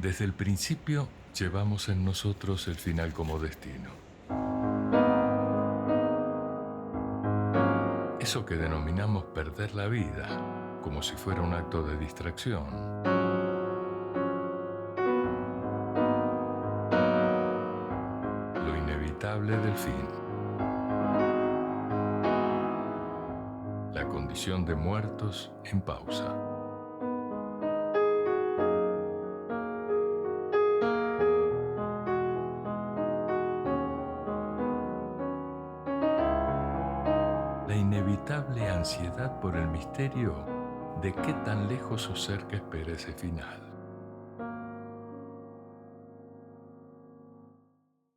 Desde el principio llevamos en nosotros el final como destino. Eso que denominamos perder la vida, como si fuera un acto de distracción. Lo inevitable del fin. La condición de muertos en pausa. La inevitable ansiedad por el misterio de qué tan lejos o cerca espera ese final.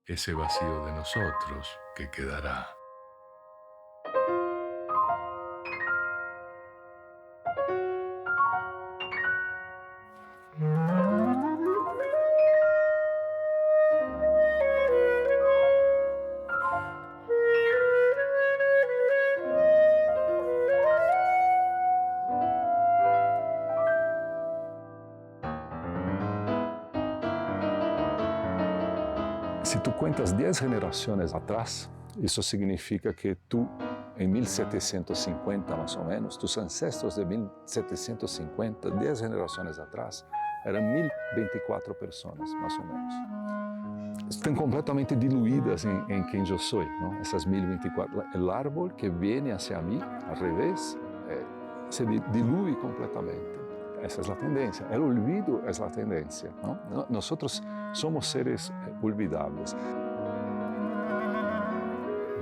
Ese vacío de nosotros que quedará. Si tú cuentas 10 generaciones atrás, eso significa que tú, en 1750 más o menos, tus ancestros de 1750, 10 generaciones atrás, eran 1024 personas más o menos. Están completamente diluidas en quien yo soy, ¿no? Esas 1024. El árbol que viene hacia mí, al revés, se diluye completamente. Esa es la tendencia. El olvido es la tendencia, ¿no? Nosotros somos seres olvidables.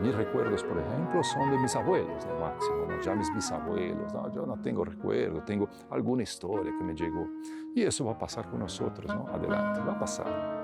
Mis recuerdos, por ejemplo, son de mis abuelos, ¿no? Máximo, ¿no? Ya mis bisabuelos, ¿no? Yo no tengo recuerdo, tengo alguna historia que me llegó. Y eso va a pasar con nosotros, ¿no? Adelante, va a pasar.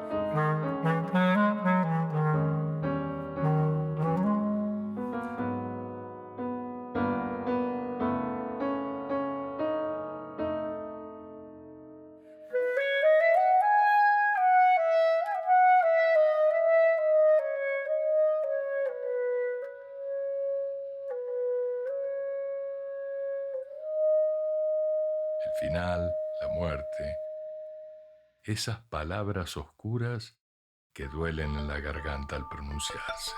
El final, la muerte, esas palabras oscuras que duelen en la garganta al pronunciarse.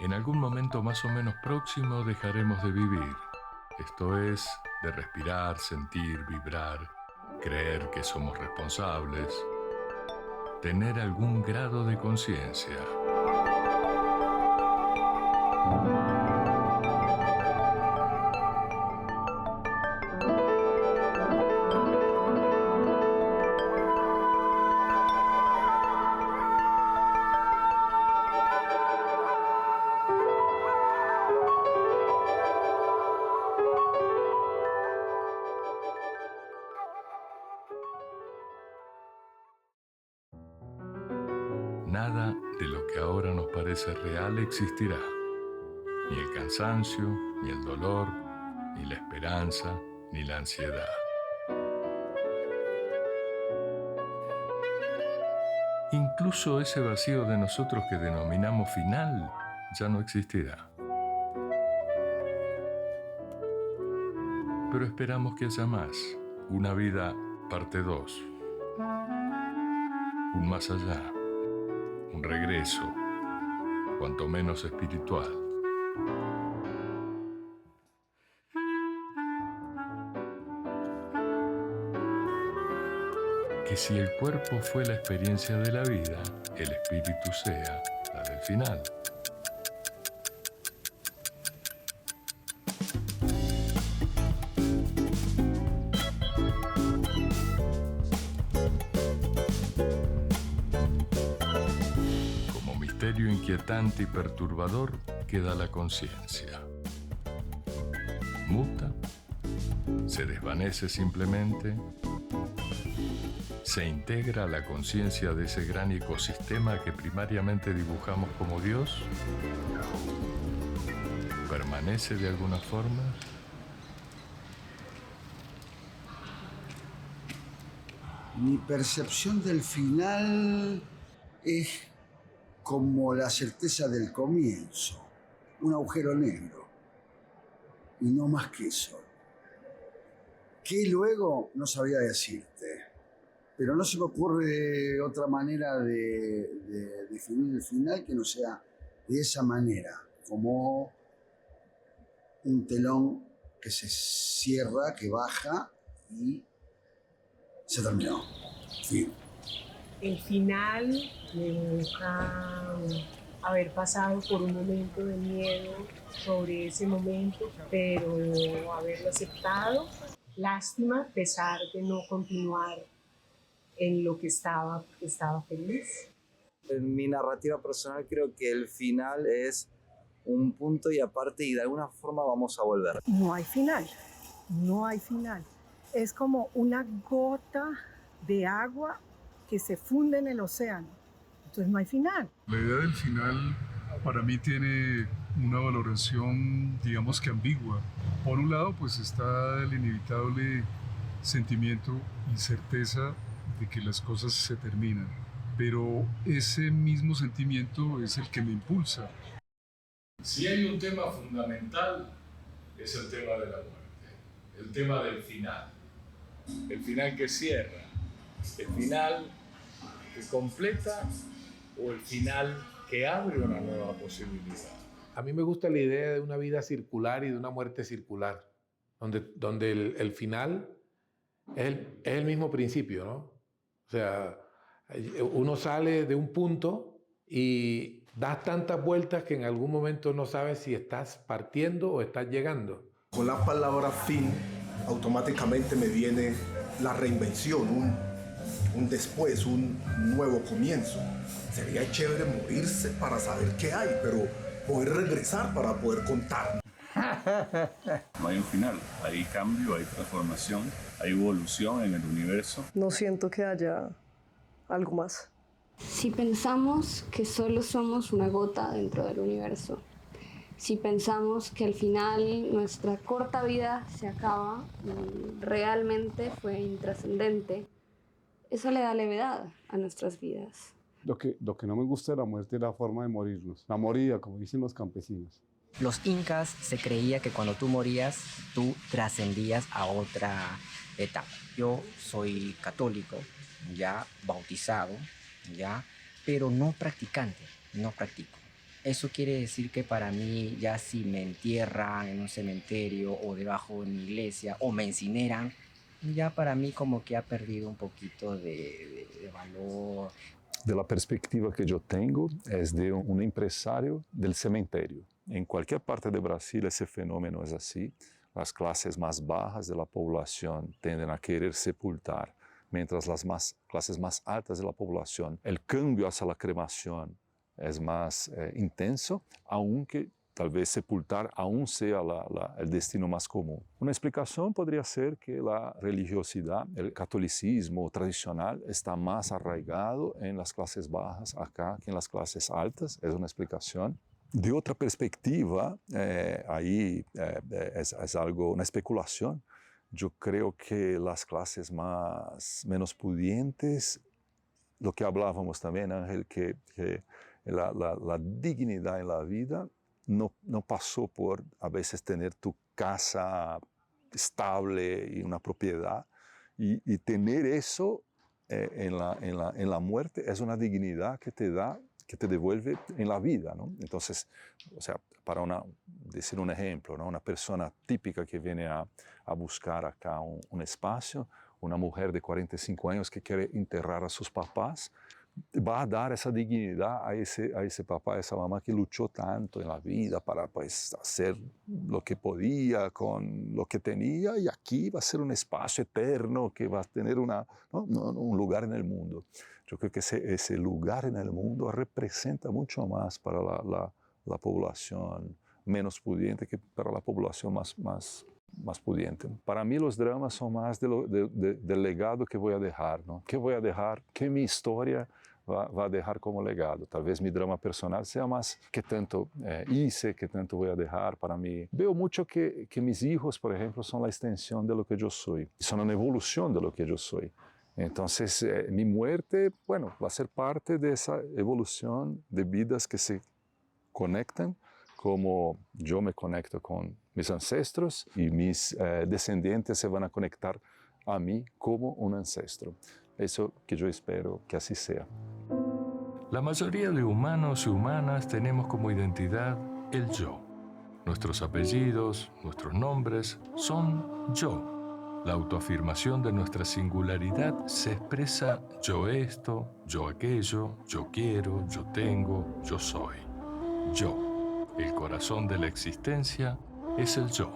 En algún momento más o menos próximo dejaremos de vivir, esto es, de respirar, sentir, vibrar, creer que somos responsables, tener algún grado de conciencia. Nada de lo que ahora nos parece real existirá. Ni el cansancio, ni el dolor, ni la esperanza, ni la ansiedad. Incluso ese vacío de nosotros que denominamos final ya no existirá. Pero esperamos que haya más, una vida parte 2, un más allá, un regreso, cuanto menos espiritual. Que si el cuerpo fue la experiencia de la vida, el espíritu sea la del final. Como misterio inquietante y perturbador queda la conciencia. Muta, se desvanece simplemente, se integra a la conciencia de ese gran ecosistema que primariamente dibujamos como Dios, permanece de alguna forma. Mi percepción del final es como la certeza del comienzo, un agujero negro, y no más que eso. ¿Qué luego? No sabría decirte. Pero no se me ocurre otra manera de definir el final que no sea de esa manera, como un telón que se cierra, que baja y se terminó. Fin. El final me evoca haber pasado por un momento de miedo sobre ese momento, pero haberlo aceptado. Lástima, a pesar de no continuar en lo que estaba, porque estaba feliz. En mi narrativa personal creo que el final es un punto y aparte y de alguna forma vamos a volver. No hay final, no hay final. Es como una gota de agua que se funde en el océano. Entonces no hay final. La idea del final para mí tiene una valoración, digamos que ambigua. Por un lado, pues está el inevitable sentimiento y certeza de que las cosas se terminan, pero ese mismo sentimiento es el que me impulsa. Si hay un tema fundamental, es el tema de la muerte, el tema del final. El final que cierra, el final que completa o el final que abre una nueva posibilidad. A mí me gusta la idea de una vida circular y de una muerte circular, donde el final es el mismo principio, ¿no? O sea, uno sale de un punto y das tantas vueltas que en algún momento no sabes si estás partiendo o estás llegando. Con la palabra fin, automáticamente me viene la reinvención, un después, un nuevo comienzo. Sería chévere morirse para saber qué hay, pero poder regresar para poder contar. No hay un final, hay cambio, hay transformación, hay evolución en el universo. No siento que haya algo más. Si pensamos que solo somos una gota dentro del universo, si pensamos que al final nuestra corta vida se acaba y realmente fue intrascendente, eso le da levedad a nuestras vidas. Lo que no me gusta de la muerte es la forma de morirnos, la moría, como dicen los campesinos. Los incas se creía que cuando tú morías, tú trascendías a otra etapa. Yo soy católico, ya bautizado, ya, pero no practicante, no practico. Eso quiere decir que para mí ya si me entierran en un cementerio o debajo de una iglesia o me incineran, ya para mí como que ha perdido un poquito de valor. De la perspectiva que yo tengo es de un empresario del cementerio. En cualquier parte de Brasil ese fenómeno es así. Las clases más bajas de la población tienden a querer sepultar, mientras las clases más altas de la población, el cambio hacia la cremación es más intenso, aunque tal vez sepultar aún sea el destino más común. Una explicación podría ser que la religiosidad, el catolicismo tradicional está más arraigado en las clases bajas acá que en las clases altas, es una explicación. De otra perspectiva, ahí es algo, una especulación. Yo creo que las clases menos pudientes, lo que hablábamos también, Ángel, que la dignidad en la vida no pasó por a veces tener tu casa estable y una propiedad, y tener eso en la muerte es una dignidad que te da, que te devuelve en la vida, ¿no? Entonces, o sea, para decir un ejemplo, ¿no? Una persona típica que viene a buscar acá un espacio, una mujer de 45 años que quiere enterrar a sus papás, va a dar esa dignidad a ese papá, a esa mamá que luchó tanto en la vida para pues, hacer lo que podía con lo que tenía, y aquí va a ser un espacio eterno que va a tener un lugar en el mundo. Yo creo que ese lugar en el mundo representa mucho más para la población menos pudiente que para la población más pudiente. Para mí los dramas son más del legado que voy a dejar, ¿no? ¿Qué voy a dejar? ¿Qué mi historia va a dejar como legado? Tal vez mi drama personal sea más qué tanto hice, qué tanto voy a dejar para mí. Veo mucho que mis hijos, por ejemplo, son la extensión de lo que yo soy, son una evolución de lo que yo soy. Entonces, mi muerte, bueno, va a ser parte de esa evolución de vidas que se conectan cómo yo me conecto con mis ancestros y mis descendientes se van a conectar a mí como un ancestro. Eso que yo espero que así sea. La mayoría de humanos y humanas tenemos como identidad el yo. Nuestros apellidos, nuestros nombres son yo. La autoafirmación de nuestra singularidad se expresa yo esto, yo aquello, yo quiero, yo tengo, yo soy. Yo. El corazón de la existencia es el yo.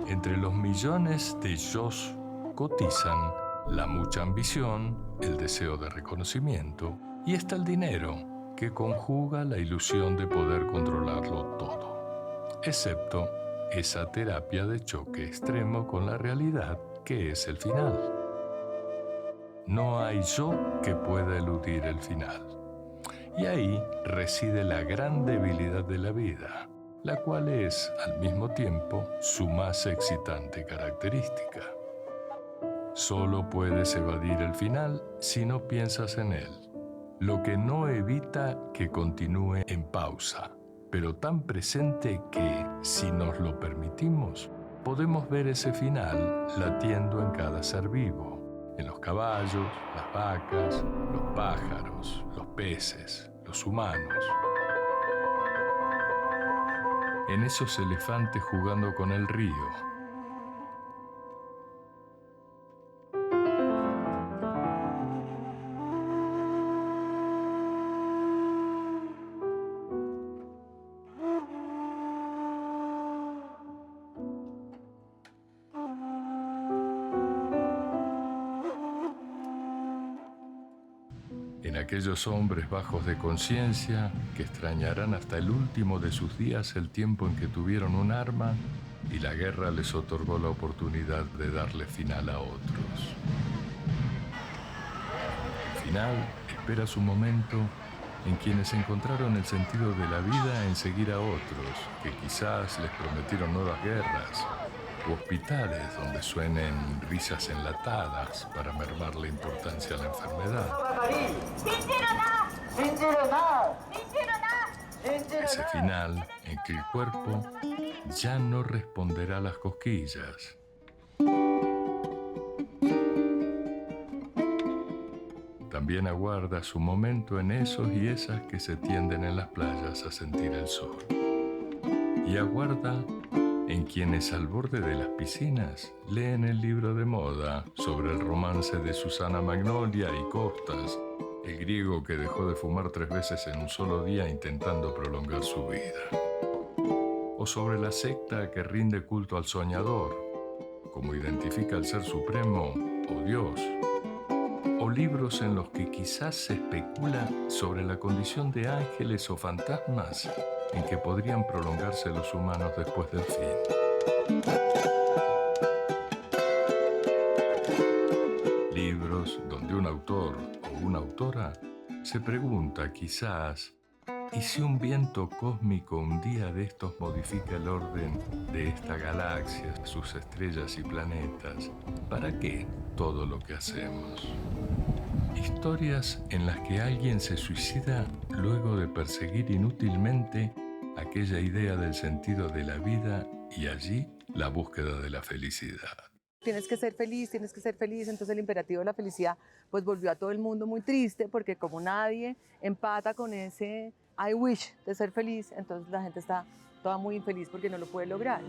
Entre los millones de yos cotizan la mucha ambición, el deseo de reconocimiento y está el dinero, que conjuga la ilusión de poder controlarlo todo, excepto esa terapia de choque extremo con la realidad que es el final. No hay yo que pueda eludir el final. Y ahí reside la gran debilidad de la vida, la cual es, al mismo tiempo, su más excitante característica. Solo puedes evadir el final si no piensas en él, lo que no evita que continúe en pausa, pero tan presente que, si nos lo permitimos, podemos ver ese final latiendo en cada ser vivo, en los caballos, las vacas, los pájaros, los peces, los humanos, en esos elefantes jugando con el río. En aquellos hombres bajos de conciencia que extrañarán hasta el último de sus días el tiempo en que tuvieron un arma y la guerra les otorgó la oportunidad de darle final a otros. El final espera su momento en quienes encontraron el sentido de la vida en seguir a otros que quizás les prometieron nuevas guerras u hospitales donde suenen risas enlatadas para mermar la importancia de la enfermedad. Ese final en que el cuerpo ya no responderá a las cosquillas. También aguarda su momento en esos y esas que se tienden en las playas a sentir el sol. Y aguarda en quienes al borde de las piscinas leen el libro de moda sobre el romance de Susana Magnolia y Costas, el griego que dejó de fumar 3 veces en un solo día intentando prolongar su vida. O sobre la secta que rinde culto al soñador, como identifica al Ser Supremo o Dios. O libros en los que quizás se especula sobre la condición de ángeles o fantasmas en que podrían prolongarse los humanos después del fin. Libros donde un autor o una autora se pregunta quizás, ¿y si un viento cósmico un día de estos modifica el orden de esta galaxia, sus estrellas y planetas? ¿Para qué todo lo que hacemos? Historias en las que alguien se suicida luego de perseguir inútilmente aquella idea del sentido de la vida y allí la búsqueda de la felicidad. Tienes que ser feliz, entonces el imperativo de la felicidad pues volvió a todo el mundo muy triste porque como nadie empata con ese I wish de ser feliz, entonces la gente está toda muy infeliz porque no lo puede lograr.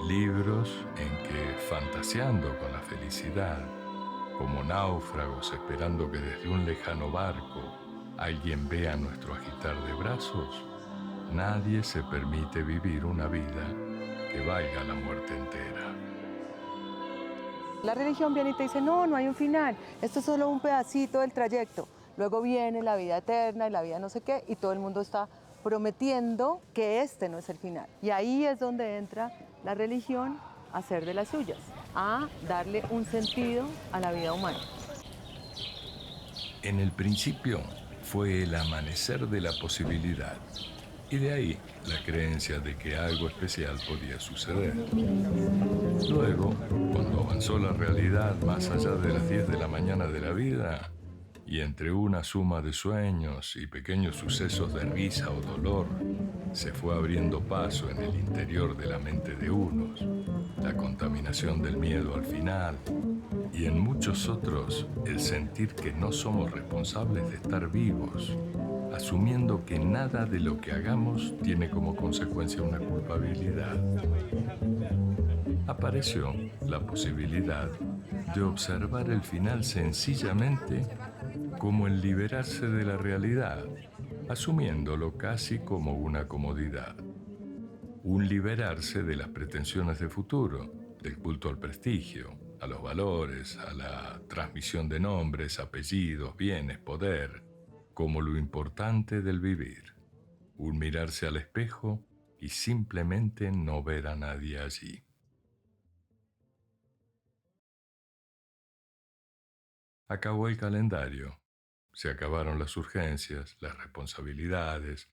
Libros en que, fantaseando con la felicidad, como náufragos esperando que desde un lejano barco alguien vea nuestro agitar de brazos, nadie se permite vivir una vida que valga la muerte entera. La religión viene y te dice, no, no hay un final, esto es solo un pedacito del trayecto. Luego viene la vida eterna y la vida no sé qué, y todo el mundo está prometiendo que este no es el final. Y ahí es donde entra la religión a hacer de las suyas, a darle un sentido a la vida humana. En el principio fue el amanecer de la posibilidad, y de ahí la creencia de que algo especial podía suceder. Luego, cuando avanzó la realidad más allá de las 10 de la mañana de la vida, Y entre una suma de sueños y pequeños sucesos de risa o dolor, se fue abriendo paso en el interior de la mente de unos, la contaminación del miedo al final, y en muchos otros el sentir que no somos responsables de estar vivos, asumiendo que nada de lo que hagamos tiene como consecuencia una culpabilidad. Apareció la posibilidad de observar el final sencillamente como el liberarse de la realidad, asumiéndolo casi como una comodidad. Un liberarse de las pretensiones de futuro, del culto al prestigio, a los valores, a la transmisión de nombres, apellidos, bienes, poder, como lo importante del vivir. Un mirarse al espejo y simplemente no ver a nadie allí. Acabó el calendario. Se acabaron las urgencias, las responsabilidades,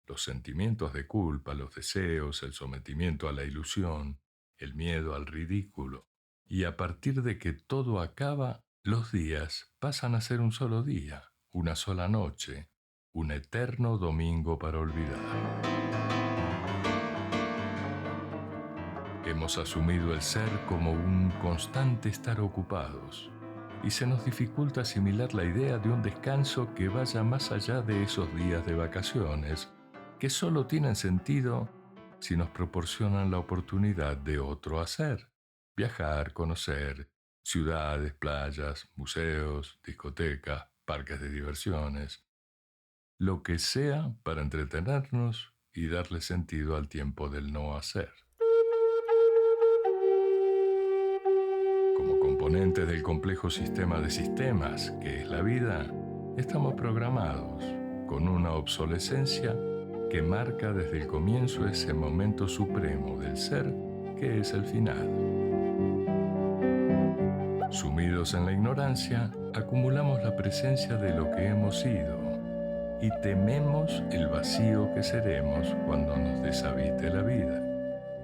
los sentimientos de culpa, los deseos, el sometimiento a la ilusión, el miedo al ridículo. Y a partir de que todo acaba, los días pasan a ser un solo día, una sola noche, un eterno domingo para olvidar. Hemos asumido el ser como un constante estar ocupados, y se nos dificulta asimilar la idea de un descanso que vaya más allá de esos días de vacaciones, que solo tienen sentido si nos proporcionan la oportunidad de otro hacer: viajar, conocer ciudades, playas, museos, discotecas, parques de diversiones, lo que sea para entretenernos y darle sentido al tiempo del no hacer. Como componentes del complejo sistema de sistemas que es la vida, estamos programados con una obsolescencia que marca desde el comienzo ese momento supremo del ser que es el final. Sumidos en la ignorancia, acumulamos la presencia de lo que hemos sido y tememos el vacío que seremos cuando nos deshabite la vida.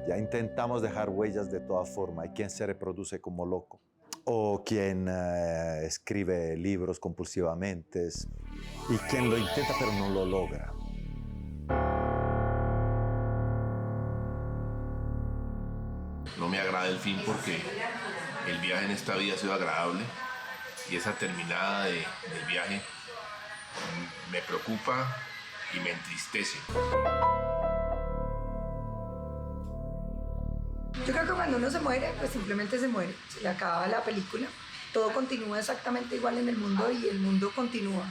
Ya intentamos dejar huellas de toda forma. Hay quien se reproduce como loco o quien escribe libros compulsivamente y quien lo intenta pero no lo logra. No me agrada el fin porque el viaje en esta vida ha sido agradable y esa terminada del viaje me preocupa y me entristece. Yo creo que cuando uno se muere, pues simplemente se muere, se le acaba la película, todo continúa exactamente igual en el mundo y el mundo continúa.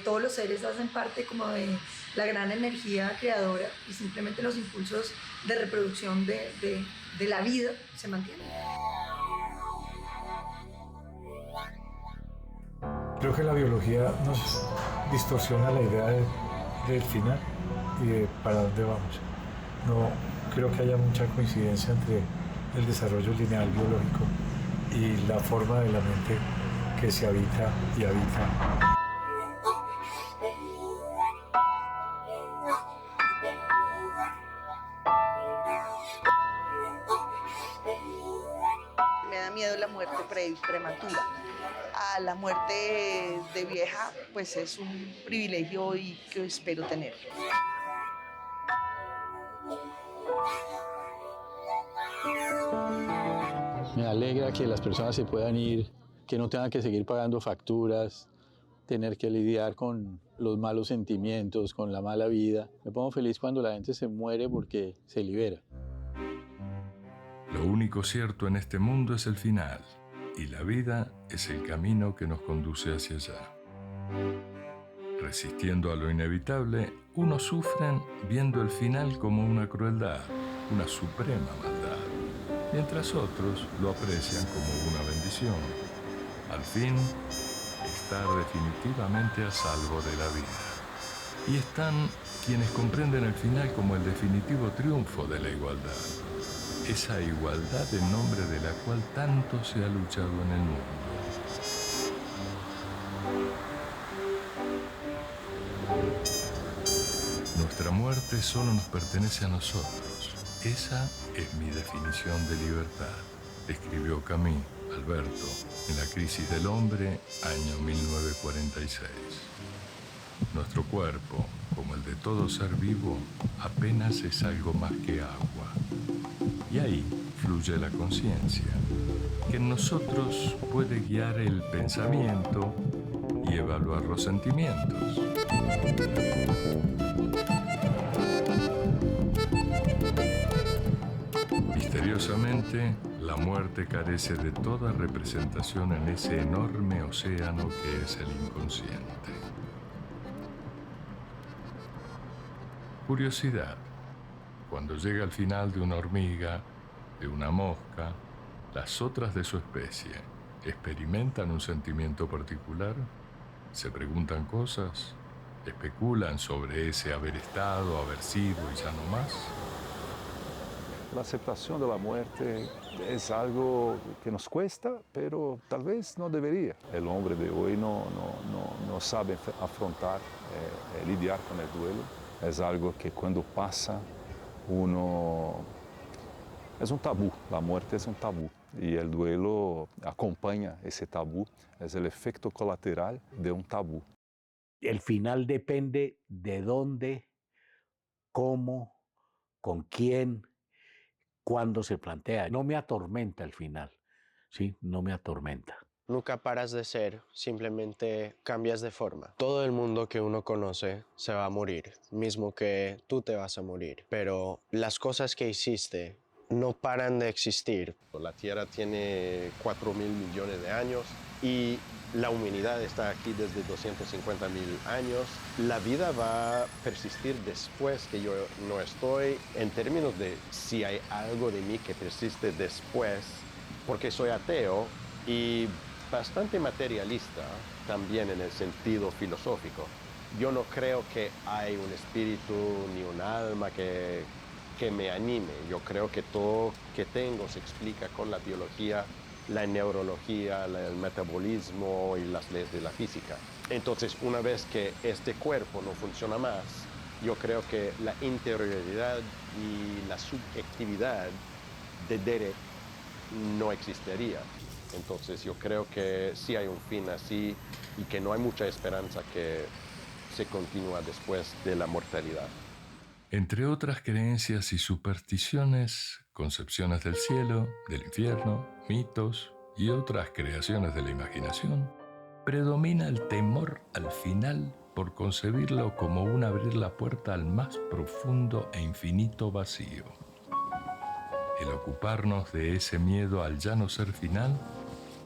Todos los seres hacen parte como de la gran energía creadora y simplemente los impulsos de reproducción de la vida se mantienen. Creo que la biología nos distorsiona la idea del final y de para dónde vamos. No creo que haya mucha coincidencia entre el desarrollo lineal biológico y la forma de la mente que se habita y habita. Me da miedo la muerte prematura. A la muerte de vieja, pues es un privilegio y que espero tener. Me alegra que las personas se puedan ir, que no tengan que seguir pagando facturas, tener que lidiar con los malos sentimientos, con la mala vida. Me pongo feliz cuando la gente se muere porque se libera. Lo único cierto en este mundo es el final, y la vida es el camino que nos conduce hacia allá. Resistiendo a lo inevitable, unos sufren viendo el final como una crueldad, una suprema maldad, mientras otros lo aprecian como una bendición. Al fin, estar definitivamente a salvo de la vida. Y están quienes comprenden el final como el definitivo triunfo de la igualdad. Esa igualdad en nombre de la cual tanto se ha luchado en el mundo. Nuestra muerte solo nos pertenece a nosotros. Esa es mi definición de libertad, escribió Camus Alberto, en La crisis del hombre, año 1946. Nuestro cuerpo, como el de todo ser vivo, apenas es algo más que agua. Y ahí fluye la conciencia, que en nosotros puede guiar el pensamiento y evaluar los sentimientos. Misteriosamente, la muerte carece de toda representación en ese enorme océano que es el inconsciente. Curiosidad. Cuando llega al final de una hormiga, de una mosca, las otras de su especie experimentan un sentimiento particular, se preguntan cosas, especulan sobre ese haber estado, haber sido y ya no más. La aceptación de la muerte es algo que nos cuesta, pero tal vez no debería. El hombre de hoy no sabe afrontar, lidiar con el duelo. Es algo que cuando pasa uno... Es un tabú, la muerte es un tabú y el duelo acompaña ese tabú, es el efecto colateral de un tabú. El final depende de dónde, cómo, con quién, cuándo se plantea. No me atormenta el final, ¿sí? No me atormenta. Nunca paras de ser, simplemente cambias de forma. Todo el mundo que uno conoce se va a morir, mismo que tú te vas a morir. Pero las cosas que hiciste no paran de existir. La Tierra tiene 4.000 millones de años y la humanidad está aquí desde 250.000 años. La vida va a persistir después que yo no estoy, en términos de si hay algo de mí que persiste después, porque soy ateo y bastante materialista también en el sentido filosófico. Yo no creo que hay un espíritu ni un alma que me anime. Yo creo que todo que tengo se explica con la biología, la neurología, el metabolismo y las leyes de la física. Entonces, una vez que este cuerpo no funciona más, yo creo que la interioridad y la subjetividad de Derek no existiría. Entonces, yo creo que sí hay un fin así y que no hay mucha esperanza que se continúa después de la mortalidad. Entre otras creencias y supersticiones, concepciones del cielo, del infierno, mitos y otras creaciones de la imaginación, predomina el temor al final por concebirlo como un abrir la puerta al más profundo e infinito vacío. El ocuparnos de ese miedo al ya no ser final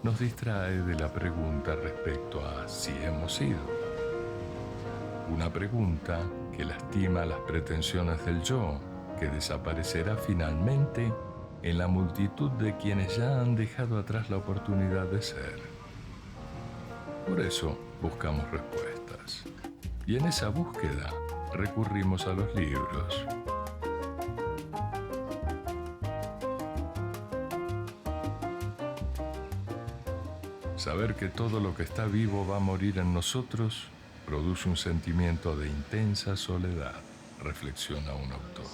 nos distrae de la pregunta respecto a si hemos sido. Una pregunta que lastima las pretensiones del yo, que desaparecerá finalmente en la multitud de quienes ya han dejado atrás la oportunidad de ser. Por eso buscamos respuestas. Y en esa búsqueda recurrimos a los libros. Saber que todo lo que está vivo va a morir en nosotros produce un sentimiento de intensa soledad, reflexiona un autor.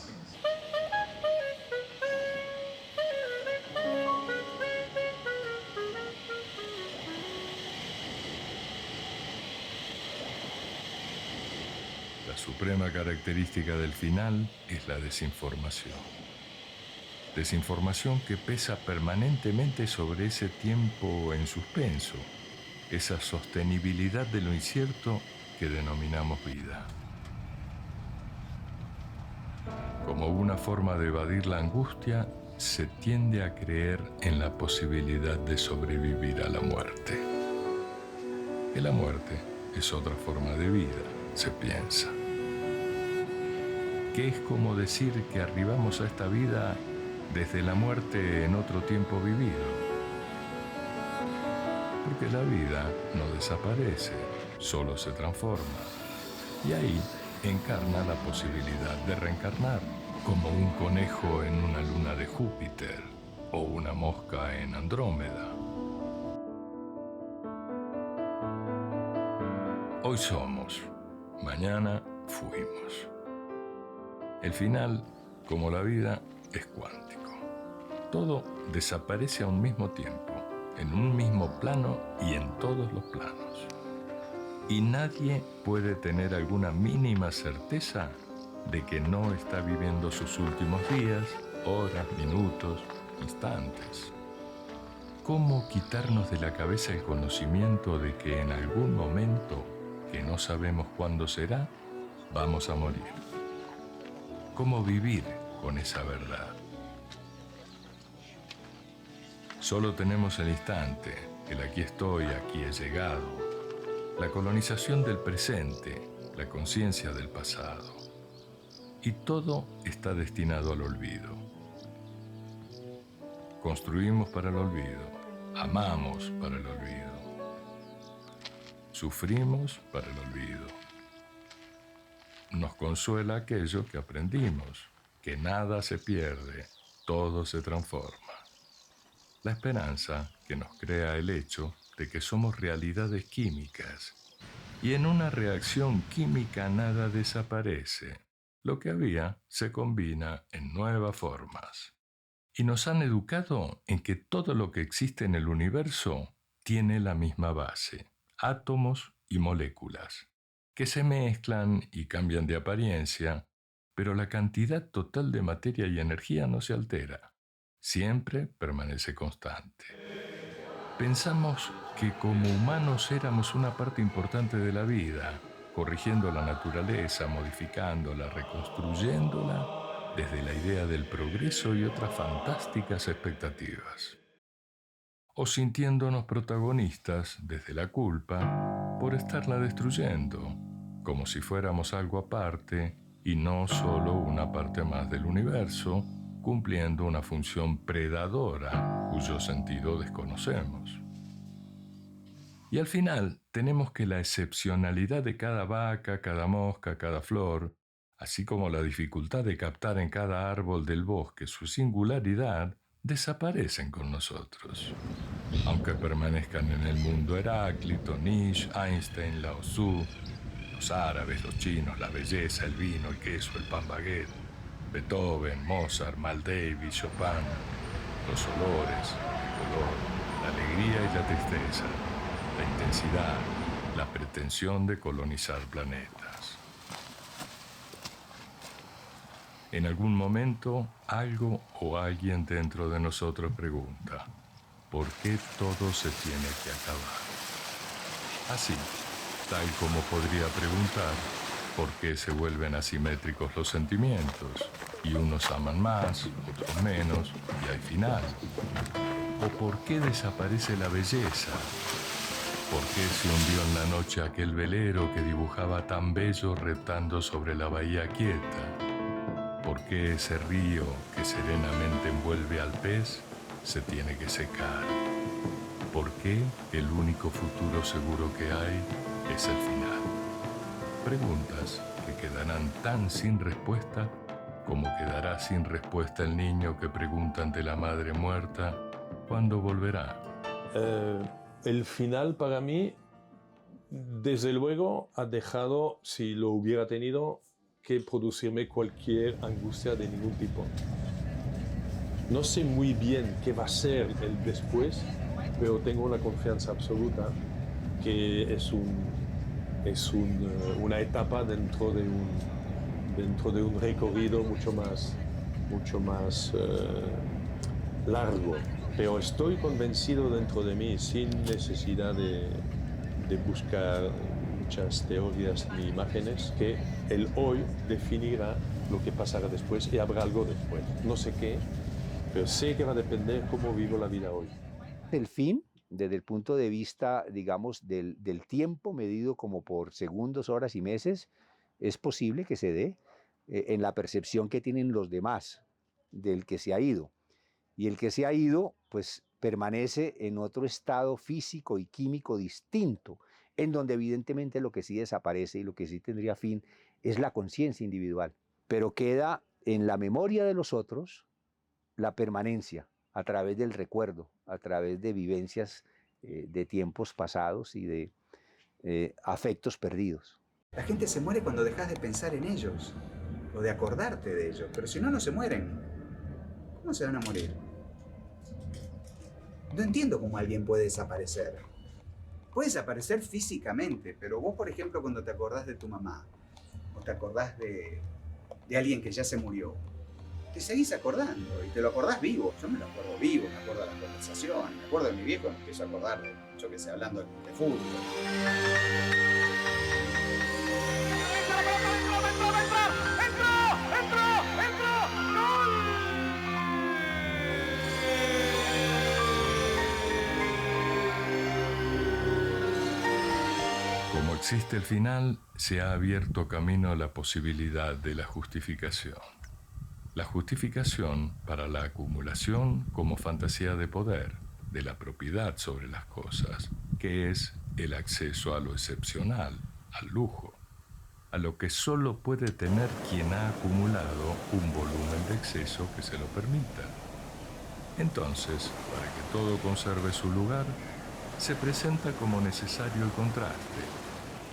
La suprema característica del final es la desinformación. Desinformación que pesa permanentemente sobre ese tiempo en suspenso, esa sostenibilidad de lo incierto que denominamos vida. Como una forma de evadir la angustia, se tiende a creer en la posibilidad de sobrevivir a la muerte. Que la muerte es otra forma de vida, se piensa. Que es como decir que arribamos a esta vida desde la muerte en otro tiempo vivido. Porque la vida no desaparece, solo se transforma. Y ahí encarna la posibilidad de reencarnar, como un conejo en una luna de Júpiter o una mosca en Andrómeda. Hoy somos, mañana fuimos. El final, como la vida, es cuántico. Todo desaparece a un mismo tiempo, en un mismo plano y en todos los planos. Y nadie puede tener alguna mínima certeza de que no está viviendo sus últimos días, horas, minutos, instantes. ¿Cómo quitarnos de la cabeza el conocimiento de que en algún momento, que no sabemos cuándo será, vamos a morir? ¿Cómo vivir con esa verdad? Solo tenemos el instante, el aquí estoy, aquí he llegado, la colonización del presente, la conciencia del pasado. Y todo está destinado al olvido. Construimos para el olvido, amamos para el olvido, sufrimos para el olvido. Nos consuela aquello que aprendimos, que nada se pierde, todo se transforma. La esperanza que nos crea el hecho de que somos realidades químicas, y en una reacción química nada desaparece. Lo que había se combina en nuevas formas. Y nos han educado en que todo lo que existe en el universo tiene la misma base, átomos y moléculas, que se mezclan y cambian de apariencia, pero la cantidad total de materia y energía no se altera, siempre permanece constante. Pensamos que como humanos éramos una parte importante de la vida, corrigiendo la naturaleza, modificándola, reconstruyéndola desde la idea del progreso y otras fantásticas expectativas. O sintiéndonos protagonistas desde la culpa por estarla destruyendo, como si fuéramos algo aparte y no solo una parte más del universo, cumpliendo una función predadora cuyo sentido desconocemos. Y al final tenemos que la excepcionalidad de cada vaca, cada mosca, cada flor, así como la dificultad de captar en cada árbol del bosque su singularidad, desaparecen con nosotros. Aunque permanezcan en el mundo Heráclito, Nietzsche, Einstein, Lao Tzu, los árabes, los chinos, la belleza, el vino, el queso, el pan baguette, Beethoven, Mozart, Miles Davis, Chopin, los olores, el color, la alegría y la tristeza, la intensidad, la pretensión de colonizar planetas. En algún momento, algo o alguien dentro de nosotros pregunta, ¿por qué todo se tiene que acabar? Así, tal como podría preguntar, ¿por qué se vuelven asimétricos los sentimientos? Y unos aman más, otros menos, y hay final. ¿O por qué desaparece la belleza? ¿Por qué se hundió en la noche aquel velero que dibujaba tan bello reptando sobre la bahía quieta? ¿Por qué ese río que serenamente envuelve al pez se tiene que secar? ¿Por qué el único futuro seguro que hay es el final? Preguntas que quedarán tan sin respuesta como quedará sin respuesta el niño que pregunta ante la madre muerta ¿cuándo volverá? El final para mí, desde luego, ha dejado, si lo hubiera tenido, que producirme cualquier angustia de ningún tipo. No sé muy bien qué va a ser el después, pero tengo una confianza absoluta que es una etapa dentro de un recorrido mucho más largo. Pero estoy convencido dentro de mí, sin necesidad de buscar muchas teorías ni imágenes, que el hoy definirá lo que pasará después y habrá algo después. No sé qué, pero sé que va a depender cómo vivo la vida hoy. El fin, desde el punto de vista, digamos, del tiempo medido como por segundos, horas y meses, es posible que se dé en la percepción que tienen los demás del que se ha ido. Y el que se ha ido, pues permanece en otro estado físico y químico distinto, en donde evidentemente lo que sí desaparece y lo que sí tendría fin es la conciencia individual. Pero queda en la memoria de los otros la permanencia a través del recuerdo, a través de vivencias de tiempos pasados y de afectos perdidos. La gente se muere cuando dejas de pensar en ellos o de acordarte de ellos, pero si no, no se mueren. ¿Cómo se van a morir? No entiendo cómo alguien puede desaparecer. Puede desaparecer físicamente, pero vos, por ejemplo, cuando te acordás de tu mamá, o te acordás de alguien que ya se murió, te seguís acordando y te lo acordás vivo. Yo me lo acuerdo vivo, me acuerdo de las conversaciones, me acuerdo de mi viejo, me empiezo a acordar de, yo que sé, hablando de fútbol. Como existe el final, se ha abierto camino a la posibilidad de la justificación. La justificación para la acumulación como fantasía de poder, de la propiedad sobre las cosas, que es el acceso a lo excepcional, al lujo, a lo que solo puede tener quien ha acumulado un volumen de exceso que se lo permita. Entonces, para que todo conserve su lugar, se presenta como necesario el contraste,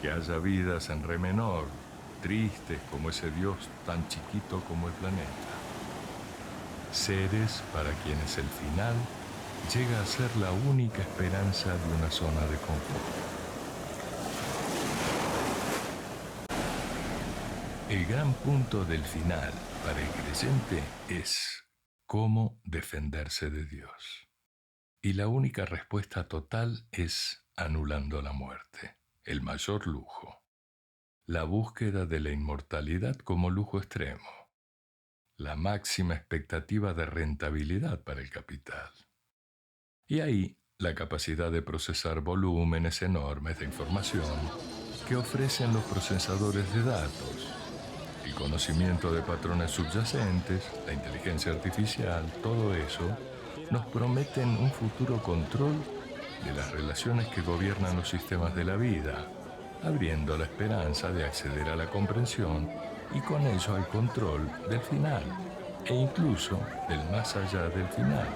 que haya vidas en re menor, tristes como ese Dios tan chiquito como el planeta. Seres para quienes el final llega a ser la única esperanza de una zona de confort. El gran punto del final para el creyente es cómo defenderse de Dios. Y la única respuesta total es anulando la muerte, el mayor lujo. La búsqueda de la inmortalidad como lujo extremo. La máxima expectativa de rentabilidad para el capital. Y ahí, la capacidad de procesar volúmenes enormes de información que ofrecen los procesadores de datos, el conocimiento de patrones subyacentes, la inteligencia artificial, todo eso, nos prometen un futuro control de las relaciones que gobiernan los sistemas de la vida, abriendo la esperanza de acceder a la comprensión y con ello al control del final, e incluso del más allá del final.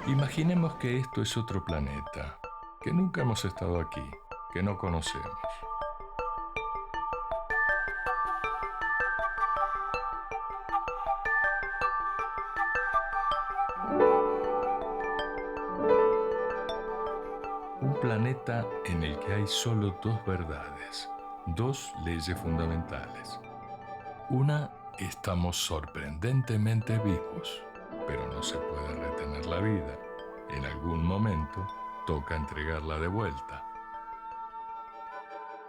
Imaginemos que esto es otro planeta, que nunca hemos estado aquí, que no conocemos. Un planeta en el que hay solo dos verdades, dos leyes fundamentales. Una, estamos sorprendentemente vivos, pero no se puede retener la vida. En algún momento toca entregarla de vuelta.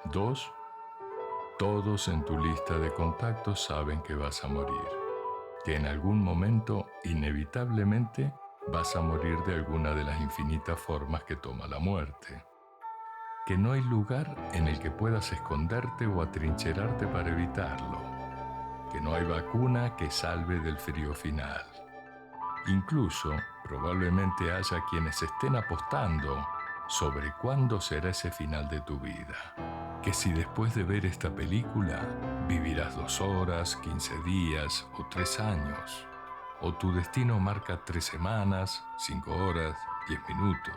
Dos, todos en tu lista de contactos saben que vas a morir, que en algún momento inevitablemente vas a morir de alguna de las infinitas formas que toma la muerte, que no hay lugar en el que puedas esconderte o atrincherarte para evitarlo, que no hay vacuna que salve del frío final. Incluso, probablemente haya quienes estén apostando sobre cuándo será ese final de tu vida. Que si después de ver esta película vivirás 2 horas, 15 días o 3 años, o tu destino marca 3 semanas, 5 horas, 10 minutos.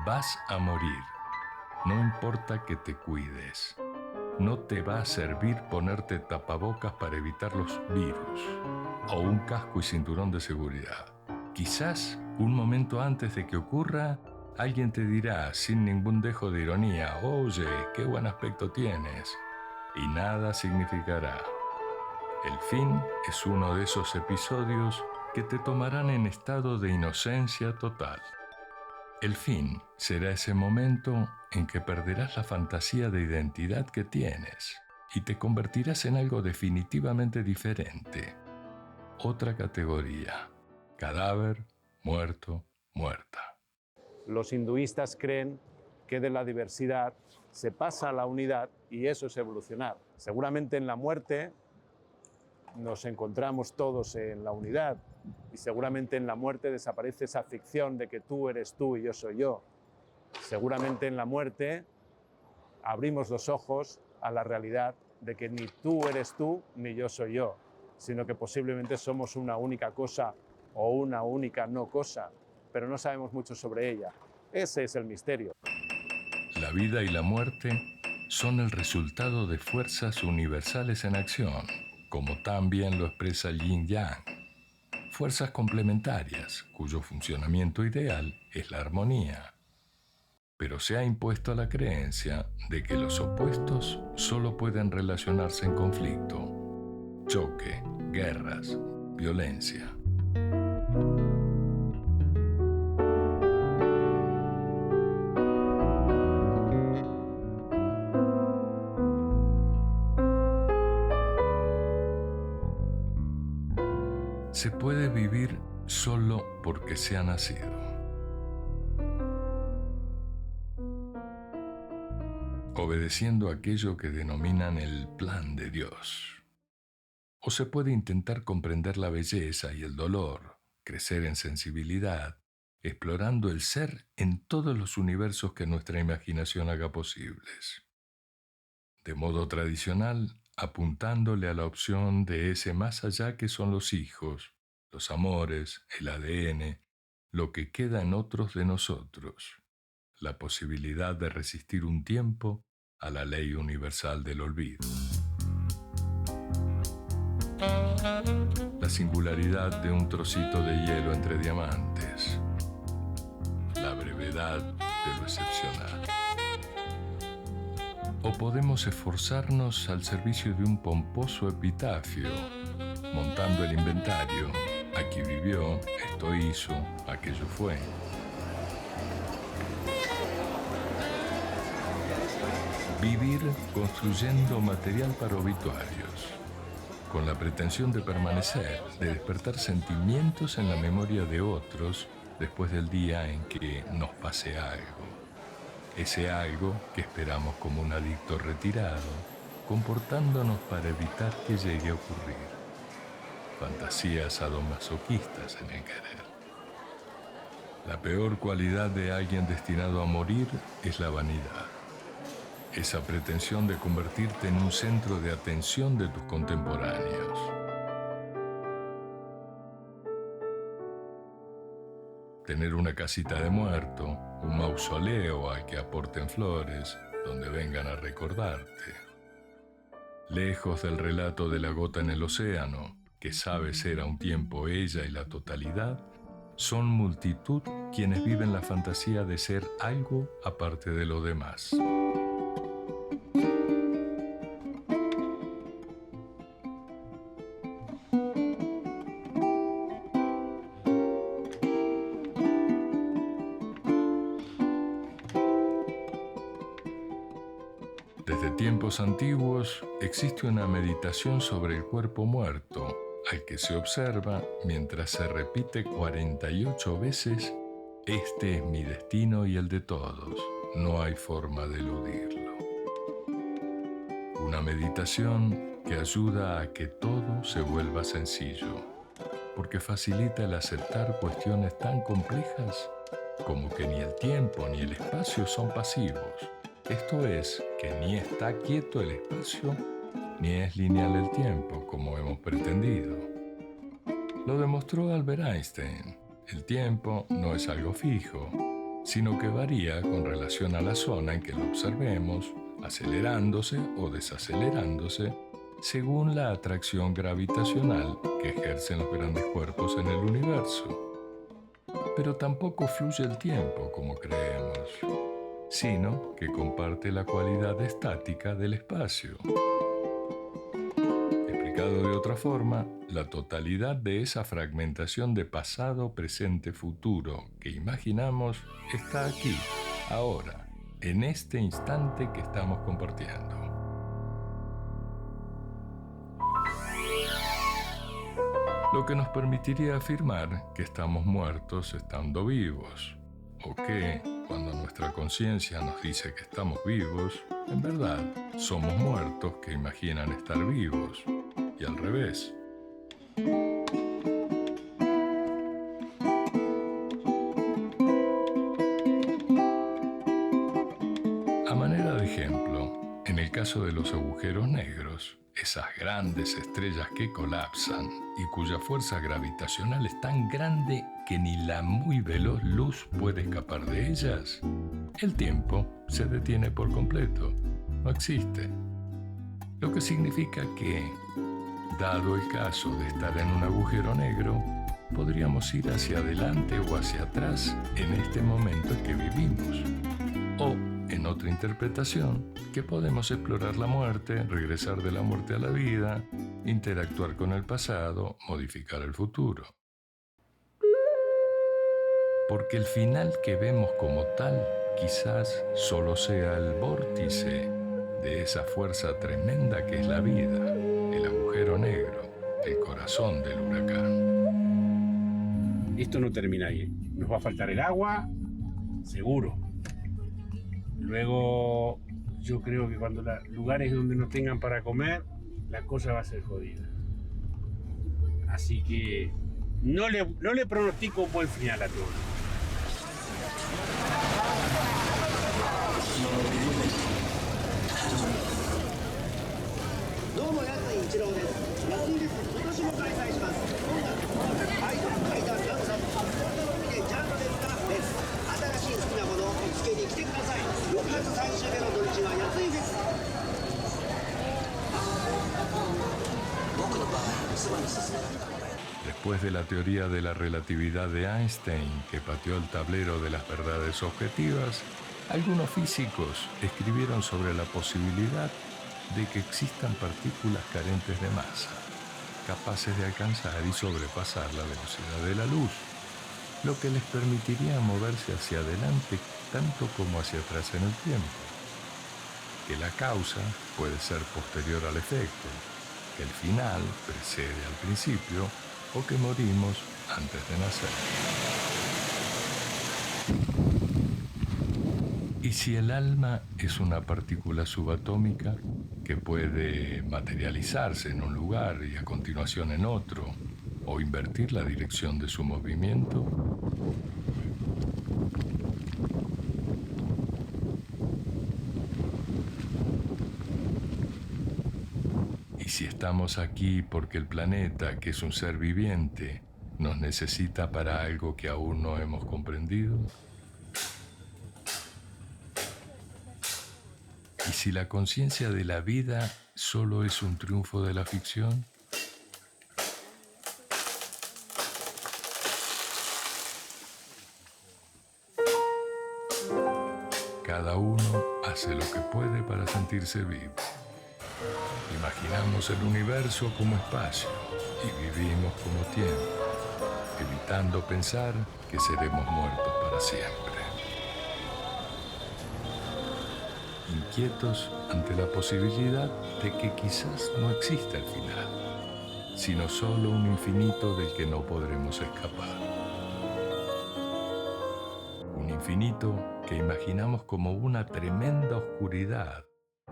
Vas a morir, no importa que te cuides. No te va a servir ponerte tapabocas para evitar los virus, o un casco y cinturón de seguridad. Quizás, un momento antes de que ocurra, alguien te dirá, sin ningún dejo de ironía, «Oye, qué buen aspecto tienes», y nada significará. El fin es uno de esos episodios que te tomarán en estado de inocencia total. El fin será ese momento en que perderás la fantasía de identidad que tienes y te convertirás en algo definitivamente diferente. Otra categoría. Cadáver, muerto, muerta. Los hinduistas creen que de la diversidad se pasa a la unidad y eso es evolucionar. Seguramente en la muerte nos encontramos todos en la unidad y seguramente en la muerte desaparece esa ficción de que tú eres tú y yo soy yo. Seguramente en la muerte abrimos los ojos a la realidad de que ni tú eres tú ni yo soy yo, sino que posiblemente somos una única cosa o una única no cosa, pero no sabemos mucho sobre ella. Ese es el misterio. La vida y la muerte son el resultado de fuerzas universales en acción, como también lo expresa el yin-yang, fuerzas complementarias cuyo funcionamiento ideal es la armonía. Pero se ha impuesto la creencia de que los opuestos solo pueden relacionarse en conflicto, choque, guerras, violencia. Se puede vivir solo porque se ha nacido. Obedeciendo aquello que denominan el plan de Dios. O se puede intentar comprender la belleza y el dolor, crecer en sensibilidad, explorando el ser en todos los universos que nuestra imaginación haga posibles. De modo tradicional, apuntándole a la opción de ese más allá que son los hijos, los amores, el ADN, lo que queda en otros de nosotros, la posibilidad de resistir un tiempo a la ley universal del olvido. La singularidad de un trocito de hielo entre diamantes, la brevedad de lo excepcional. O podemos esforzarnos al servicio de un pomposo epitafio, montando el inventario, aquí vivió, esto hizo, aquello fue. Vivir construyendo material para obituarios, con la pretensión de permanecer, de despertar sentimientos en la memoria de otros después del día en que nos pase algo. Ese algo que esperamos como un adicto retirado, comportándonos para evitar que llegue a ocurrir. Fantasías sadomasoquistas en el querer. La peor cualidad de alguien destinado a morir es la vanidad. Esa pretensión de convertirte en un centro de atención de tus contemporáneos. Tener una casita de muerto, un mausoleo al que aporten flores, donde vengan a recordarte. Lejos del relato de la gota en el océano, que sabe ser a un tiempo ella y la totalidad, son multitud quienes viven la fantasía de ser algo aparte de lo demás. Desde tiempos antiguos existe una meditación sobre el cuerpo muerto, al que se observa mientras se repite 48 veces: este es mi destino y el de todos, no hay forma de eludirlo. Una meditación que ayuda a que todo se vuelva sencillo, porque facilita el aceptar cuestiones tan complejas como que ni el tiempo ni el espacio son pasivos. Esto es, que ni está quieto el espacio, ni es lineal el tiempo, como hemos pretendido. Lo demostró Albert Einstein. El tiempo no es algo fijo, sino que varía con relación a la zona en que lo observemos, acelerándose o desacelerándose, según la atracción gravitacional que ejercen los grandes cuerpos en el universo. Pero tampoco fluye el tiempo como creemos, sino que comparte la cualidad estática del espacio. Explicado de otra forma, la totalidad de esa fragmentación de pasado, presente, futuro que imaginamos está aquí, ahora, en este instante que estamos compartiendo. Lo que nos permitiría afirmar que estamos muertos estando vivos, o que, cuando nuestra conciencia nos dice que estamos vivos, en verdad somos muertos que imaginan estar vivos, y al revés. A manera de ejemplo, en el caso de los agujeros negros, esas grandes estrellas que colapsan y cuya fuerza gravitacional es tan grande que ni la muy veloz luz puede escapar de ellas, el tiempo se detiene por completo, no existe. Lo que significa que, dado el caso de estar en un agujero negro, podríamos ir hacia adelante o hacia atrás en este momento en que vivimos. O, en otra interpretación, que podemos explorar la muerte, regresar de la muerte a la vida, interactuar con el pasado, modificar el futuro. Porque el final que vemos como tal quizás solo sea el vórtice de esa fuerza tremenda que es la vida, el agujero negro, el corazón del huracán. Esto no termina ahí. Nos va a faltar el agua, seguro. Luego, yo creo que cuando lugares donde no tengan para comer, la cosa va a ser jodida. Así que no le pronostico un buen final a todos. Después de la teoría de la relatividad de Einstein, que pateó el tablero de las verdades objetivas, algunos físicos escribieron sobre la posibilidad de que existan partículas carentes de masa, capaces de alcanzar y sobrepasar la velocidad de la luz, lo que les permitiría moverse hacia adelante tanto como hacia atrás en el tiempo. Que la causa puede ser posterior al efecto, que el final precede al principio o que morimos antes de nacer. ¿Y si el alma es una partícula subatómica que puede materializarse en un lugar y a continuación en otro, o invertir la dirección de su movimiento? ¿Y si estamos aquí porque el planeta, que es un ser viviente, nos necesita para algo que aún no hemos comprendido? ¿Y si la conciencia de la vida solo es un triunfo de la ficción? Cada uno hace lo que puede para sentirse vivo. Imaginamos el universo como espacio y vivimos como tiempo, evitando pensar que seremos muertos para siempre. Inquietos ante la posibilidad de que quizás no exista el final, sino solo un infinito del que no podremos escapar. Un infinito que imaginamos como una tremenda oscuridad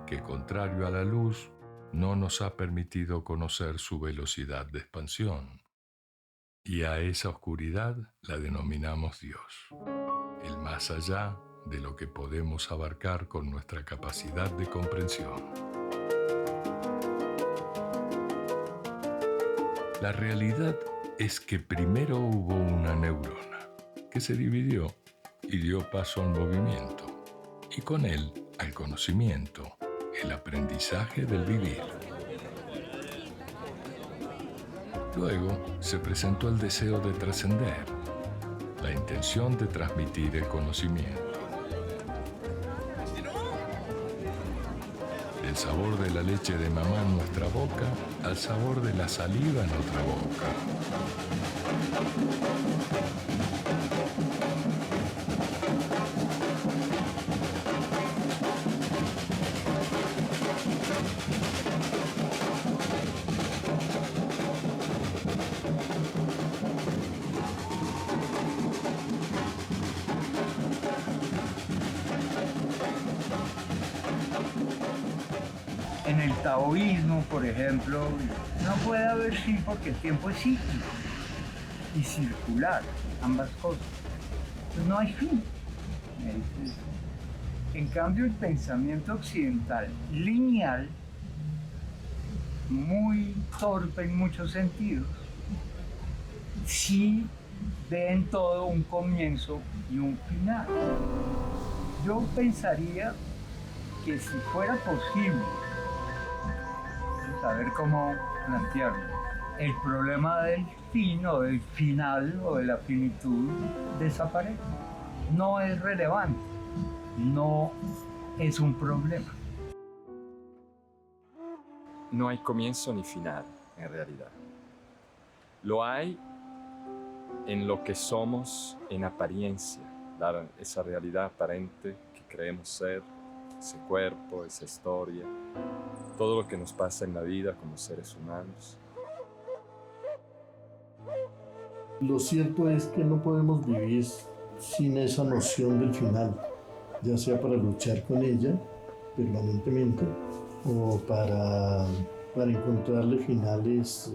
que, contrario a la luz, no nos ha permitido conocer su velocidad de expansión. Y a esa oscuridad la denominamos Dios, el más allá de lo que podemos abarcar con nuestra capacidad de comprensión. La realidad es que primero hubo una neurona que se dividió y dio paso al movimiento, y con él al conocimiento, el aprendizaje del vivir. Luego se presentó el deseo de trascender, la intención de transmitir el conocimiento. Del sabor de la leche de mamá en nuestra boca al sabor de la saliva en otra boca. En el taoísmo, por ejemplo, no puede haber fin porque el tiempo es cíclico y circular, ambas cosas. Entonces no hay fin. En cambio, el pensamiento occidental lineal, muy torpe en muchos sentidos, sí ve en todo un comienzo y un final. Yo pensaría que si fuera posible saber cómo plantearlo. El problema del fin o del final o de la finitud desaparece. No es relevante, no es un problema. No hay comienzo ni final, en realidad. Lo hay en lo que somos en apariencia, esa realidad aparente que creemos ser, ese cuerpo, esa historia, todo lo que nos pasa en la vida como seres humanos. Lo cierto es que no podemos vivir sin esa noción del final, ya sea para luchar con ella permanentemente o para encontrarle finales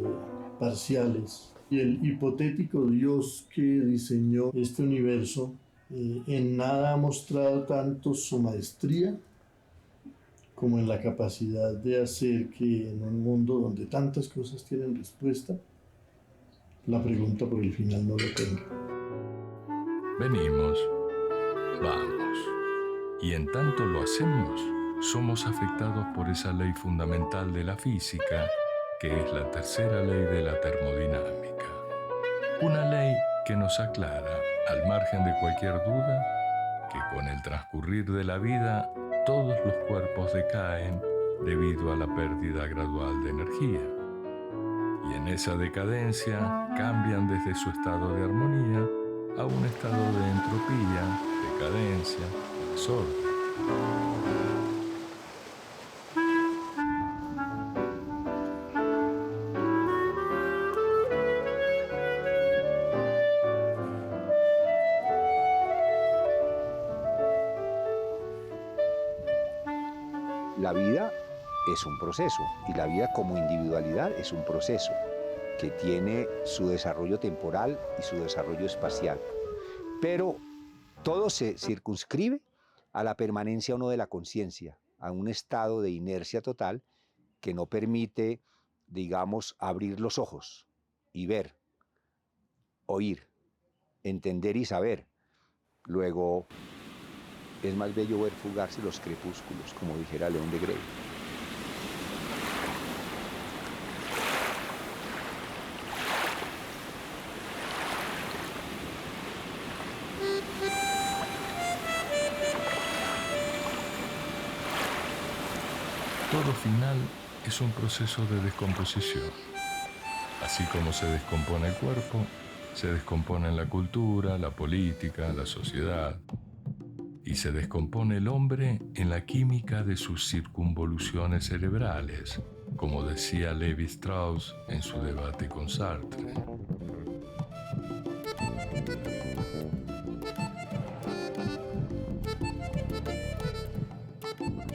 parciales. Y el hipotético Dios que diseñó este universo en nada ha mostrado tanto su maestría como en la capacidad de hacer que en un mundo donde tantas cosas tienen respuesta, la pregunta por el final no lo tenga. Venimos, vamos, y en tanto lo hacemos, somos afectados por esa ley fundamental de la física, que es la tercera ley de la termodinámica. Una ley que nos aclara, al margen de cualquier duda, que con el transcurrir de la vida todos los cuerpos decaen debido a la pérdida gradual de energía. Y en esa decadencia cambian desde su estado de armonía a un estado de entropía, decadencia, desorden. La vida es un proceso y la vida como individualidad es un proceso que tiene su desarrollo temporal y su desarrollo espacial. Pero todo se circunscribe a la permanencia o no de la conciencia, a un estado de inercia total que no permite, digamos, abrir los ojos y ver, oír, entender y saber. Luego, es más bello ver fugarse los crepúsculos, como dijera León de Grey. Todo final es un proceso de descomposición. Así como se descompone el cuerpo, se descompone la cultura, la política, la sociedad. Y se descompone el hombre en la química de sus circunvoluciones cerebrales, como decía Levi Strauss en su debate con Sartre.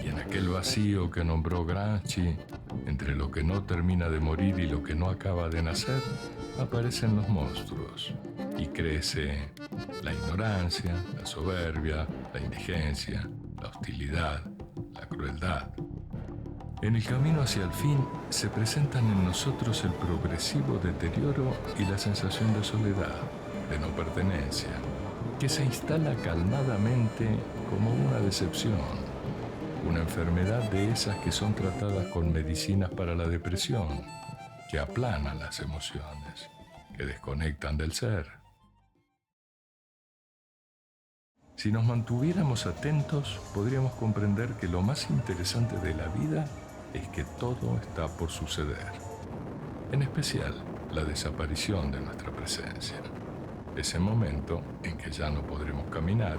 Y en aquel vacío que nombró Gramsci, entre lo que no termina de morir y lo que no acaba de nacer, aparecen los monstruos y crece la ignorancia, la soberbia, la indigencia, la hostilidad, la crueldad. En el camino hacia el fin se presentan en nosotros el progresivo deterioro y la sensación de soledad, de no pertenencia, que se instala calmadamente como una decepción, una enfermedad de esas que son tratadas con medicinas para la depresión, que aplanan las emociones, que desconectan del ser. Si nos mantuviéramos atentos, podríamos comprender que lo más interesante de la vida es que todo está por suceder. En especial, la desaparición de nuestra presencia. Ese momento en que ya no podremos caminar,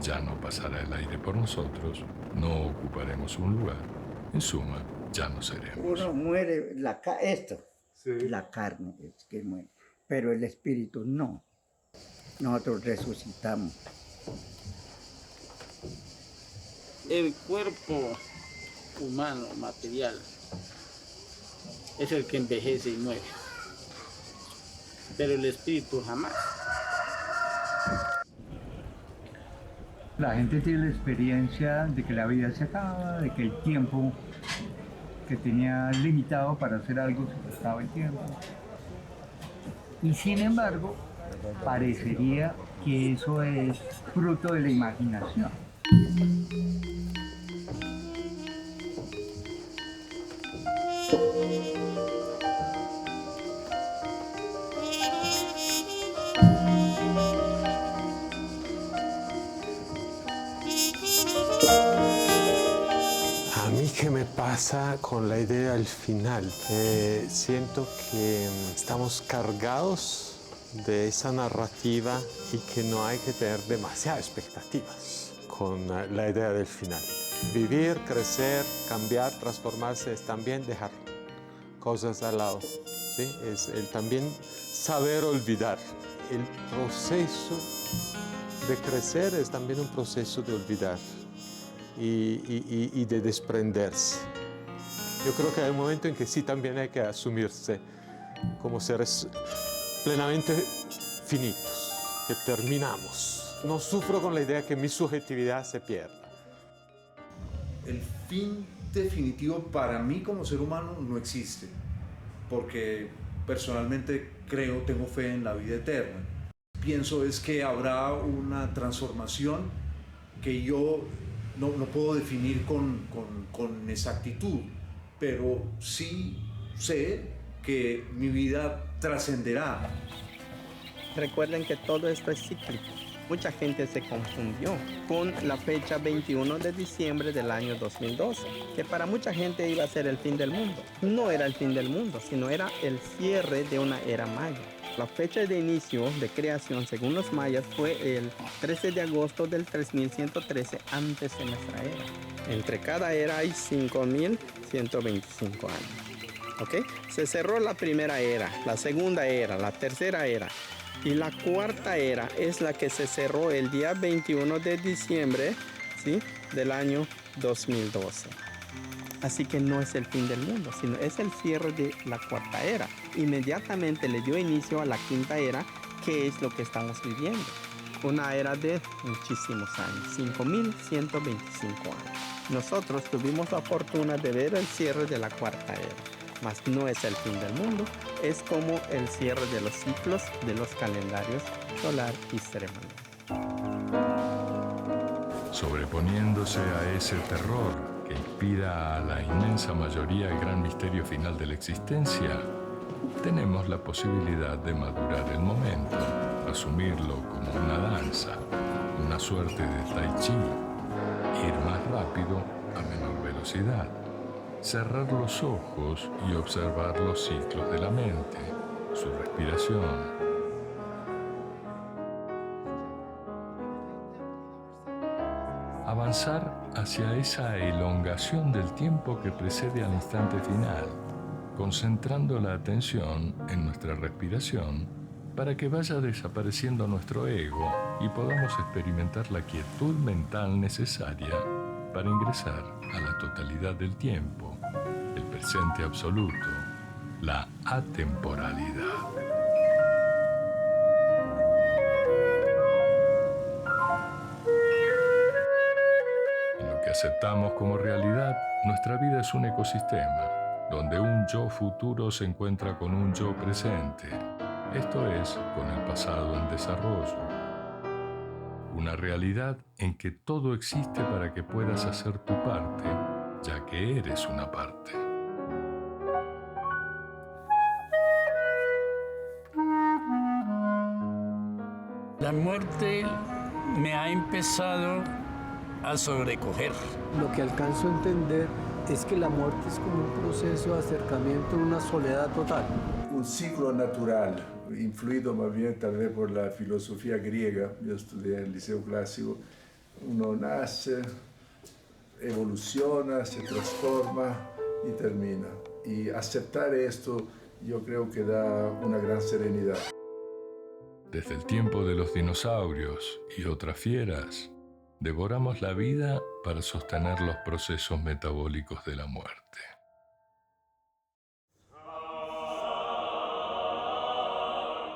ya no pasará el aire por nosotros, no ocuparemos un lugar. En suma, ya no seremos. Uno muere, la carne es que muere, pero el espíritu no. Nosotros resucitamos. El cuerpo humano, material, es el que envejece y muere, pero el espíritu jamás. La gente tiene la experiencia de que la vida se acaba, de que el tiempo que tenía limitado para hacer algo se le acaba el tiempo. Y sin embargo, parecería que eso es fruto de la imaginación. A mí, ¿qué me pasa con la idea del final? Siento que estamos cargados de esa narrativa y que no hay que tener demasiadas expectativas con la idea del final. Vivir, crecer, cambiar, transformarse es también dejar cosas al lado, ¿sí? Es el también saber olvidar. El proceso de crecer es también un proceso de olvidar y de desprenderse. Yo creo que hay un momento en que sí también hay que asumirse como seres plenamente finitos, que terminamos. No sufro con la idea que mi subjetividad se pierda. El fin definitivo para mí como ser humano no existe, porque personalmente tengo fe en la vida eterna. Pienso es que habrá una transformación que yo no puedo definir con exactitud, pero sí sé que mi vida trascenderá. Recuerden que todo esto es cíclico. Mucha gente se confundió con la fecha 21 de diciembre del año 2012, que para mucha gente iba a ser el fin del mundo. No era el fin del mundo, sino era el cierre de una era maya. La fecha de inicio de creación, según los mayas, fue el 13 de agosto del 3113 antes de nuestra era. Entre cada era hay 5125 años. ¿Ok? Se cerró la primera era, la segunda era, la tercera era. Y la cuarta era es la que se cerró el día 21 de diciembre, ¿sí?, del año 2012. Así que no es el fin del mundo, sino es el cierre de la cuarta era. Inmediatamente le dio inicio a la quinta era, que es lo que estamos viviendo. Una era de muchísimos años, 5125 años. Nosotros tuvimos la fortuna de ver el cierre de la cuarta era. Mas no es el fin del mundo, es como el cierre de los ciclos de los calendarios solar y ceremonial. Sobreponiéndose a ese terror que inspira a la inmensa mayoría el gran misterio final de la existencia, tenemos la posibilidad de madurar el momento, asumirlo como una danza, una suerte de tai chi, ir más rápido a menor velocidad. Cerrar los ojos y observar los ciclos de la mente, su respiración. Avanzar hacia esa elongación del tiempo que precede al instante final, concentrando la atención en nuestra respiración para que vaya desapareciendo nuestro ego y podamos experimentar la quietud mental necesaria para ingresar a la totalidad del tiempo, el presente absoluto, la atemporalidad. En lo que aceptamos como realidad, nuestra vida es un ecosistema, donde un yo futuro se encuentra con un yo presente, esto es, con el pasado en desarrollo. Una realidad en que todo existe para que puedas hacer tu parte, ya que eres una parte. La muerte me ha empezado a sobrecoger. Lo que alcanzo a entender es que la muerte es como un proceso de acercamiento a una soledad total. Un ciclo natural, influido más bien tal vez por la filosofía griega. Yo estudié en el Liceo Clásico. Uno nace, evoluciona, se transforma y termina. Y aceptar esto yo creo que da una gran serenidad. Desde el tiempo de los dinosaurios y otras fieras, devoramos la vida para sostener los procesos metabólicos de la muerte.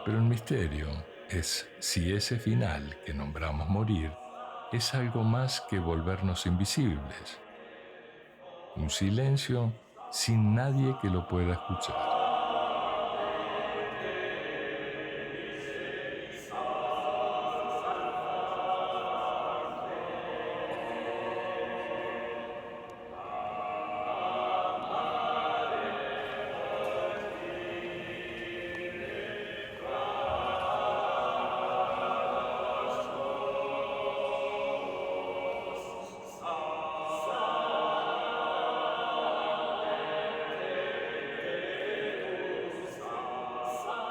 Pero el misterio es si ese final que nombramos morir es algo más que volvernos invisibles. Un silencio sin nadie que lo pueda escuchar.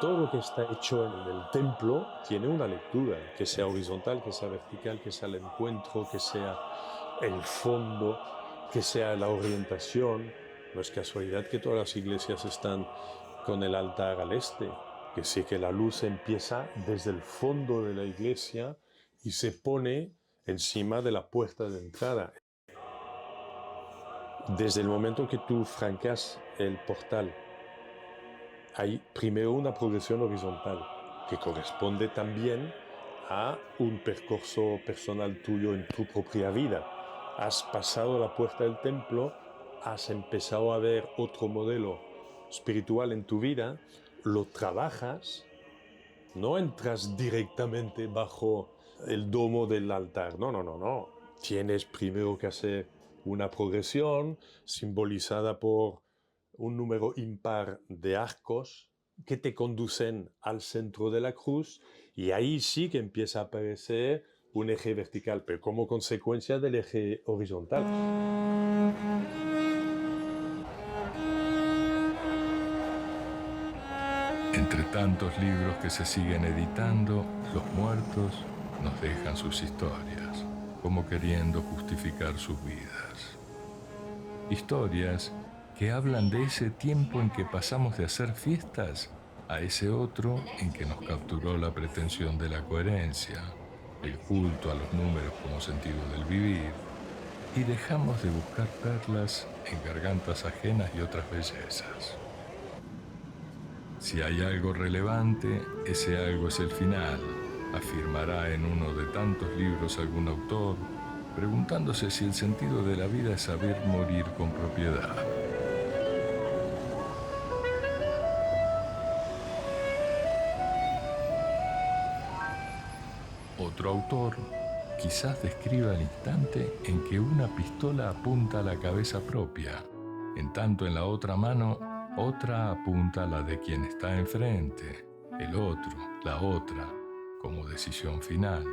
todo lo que está hecho en el templo tiene una lectura, que sea horizontal, que sea vertical, que sea el encuentro, que sea el fondo, que sea la orientación. No es casualidad que todas las iglesias están con el altar al este, que sí que la luz empieza desde el fondo de la iglesia y se pone encima de la puerta de entrada. Desde el momento que tú franqueas el portal, hay primero una progresión horizontal que corresponde también a un percurso personal tuyo en tu propia vida. Has pasado la puerta del templo, has empezado a ver otro modelo espiritual en tu vida, lo trabajas, no entras directamente bajo el domo del altar, no. Tienes primero que hacer una progresión simbolizada por un número impar de arcos que te conducen al centro de la cruz, y ahí sí que empieza a aparecer un eje vertical, pero como consecuencia del eje horizontal. Entre tantos libros que se siguen editando, los muertos nos dejan sus historias, como queriendo justificar sus vidas. Historias que hablan de ese tiempo en que pasamos de hacer fiestas a ese otro en que nos capturó la pretensión de la coherencia, el culto a los números como sentido del vivir, y dejamos de buscar perlas en gargantas ajenas y otras bellezas. Si hay algo relevante, ese algo es el final, afirmará en uno de tantos libros algún autor, preguntándose si el sentido de la vida es saber morir con propiedad. Otro autor quizás describa el instante en que una pistola apunta a la cabeza propia, en tanto en la otra mano otra apunta a la de quien está enfrente, el otro, la otra, como decisión final.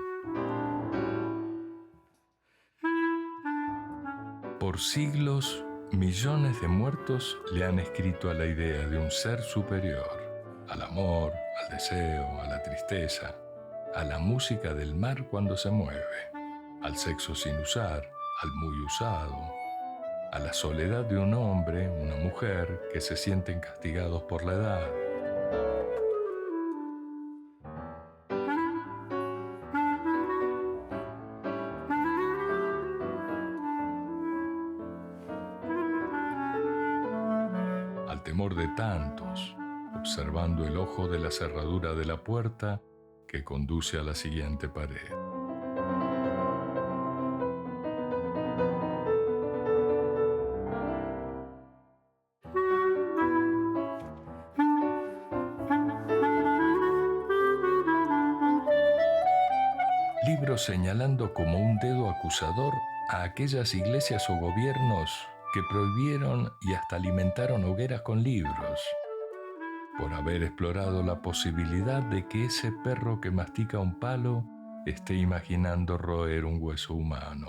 Por siglos, millones de muertos le han escrito a la idea de un ser superior, al amor, al deseo, a la tristeza, a la música del mar cuando se mueve, al sexo sin usar, al muy usado, a la soledad de un hombre, una mujer que se sienten castigados por la edad. Al temor de tantos, observando el ojo de la cerradura de la puerta que conduce a la siguiente pared. Libros señalando como un dedo acusador a aquellas iglesias o gobiernos que prohibieron y hasta alimentaron hogueras con libros, por haber explorado la posibilidad de que ese perro que mastica un palo esté imaginando roer un hueso humano.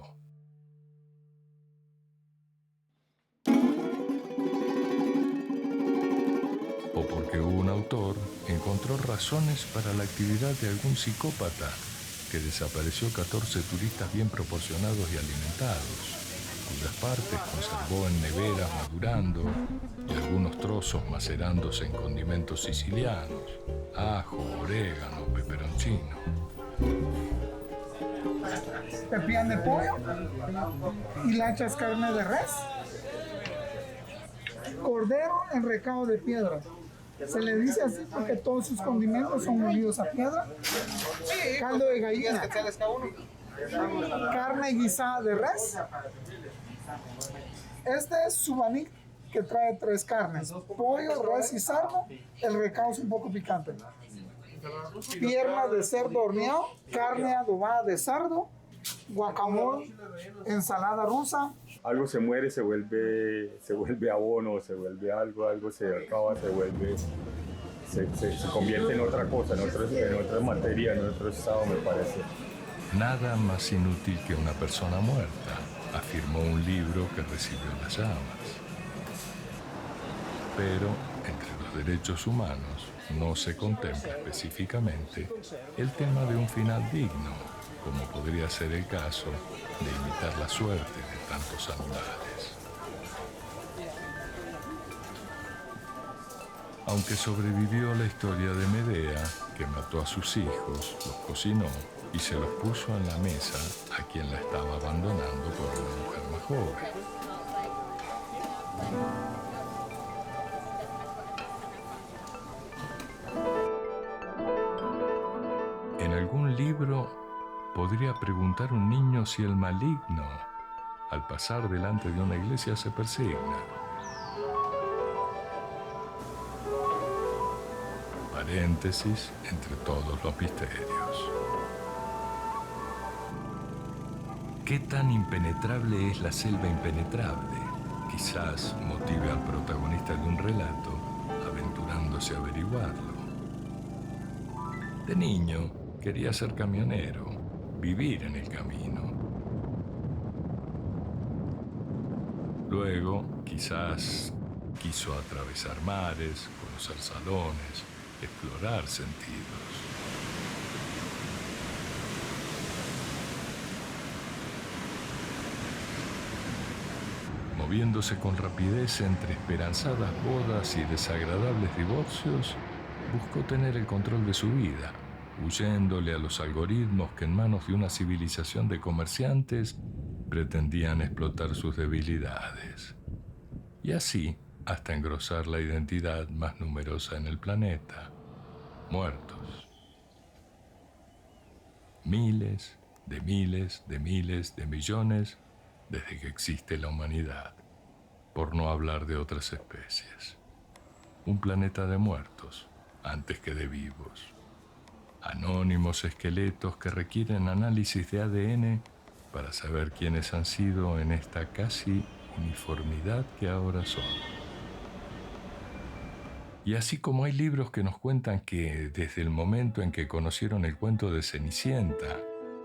O porque un autor encontró razones para la actividad de algún psicópata que desapareció 14 turistas bien proporcionados y alimentados, cuyas partes conservó en neveras madurando y algunos trozos macerándose en condimentos sicilianos, ajo, orégano, peperoncino. Pepián de pollo, hilachas carne de res, cordero en recado de piedra. Se le dice así porque todos sus condimentos son molidos a piedra. Caldo de gallina, carne guisada de res. Este es subaní, que trae 3 carnes: pollo, res y cerdo. El recado es un poco picante. Pierna de cerdo horneado, carne adobada de cerdo, guacamole, ensalada rusa. Algo se muere, se vuelve abono, se vuelve algo se acaba, se convierte en otra cosa, en otra materia, en otro estado, me parece. Nada más inútil que una persona muerta, afirmó un libro que recibió las llamas. Pero entre los derechos humanos no se contempla específicamente el tema de un final digno, como podría ser el caso de imitar la suerte de tantos animales. Aunque sobrevivió la historia de Medea, que mató a sus hijos, los cocinó y se los puso en la mesa a quien la estaba abandonando por una mujer más joven. En algún libro podría preguntar un niño si el maligno, al pasar delante de una iglesia, se persigna. Paréntesis entre todos los misterios. ¿Qué tan impenetrable es la selva impenetrable? Quizás motive al protagonista de un relato aventurándose a averiguarlo. De niño quería ser camionero, vivir en el camino. Luego, quizás quiso atravesar mares, conocer salones, explorar sentidos. Moviéndose con rapidez entre esperanzadas bodas y desagradables divorcios, buscó tener el control de su vida, huyéndole a los algoritmos que en manos de una civilización de comerciantes pretendían explotar sus debilidades. Y así hasta engrosar la identidad más numerosa en el planeta: muertos. Miles de millones desde que existe la humanidad, por no hablar de otras especies. Un planeta de muertos antes que de vivos. Anónimos esqueletos que requieren análisis de ADN para saber quiénes han sido en esta casi uniformidad que ahora son. Y así como hay libros que nos cuentan que desde el momento en que conocieron el cuento de Cenicienta,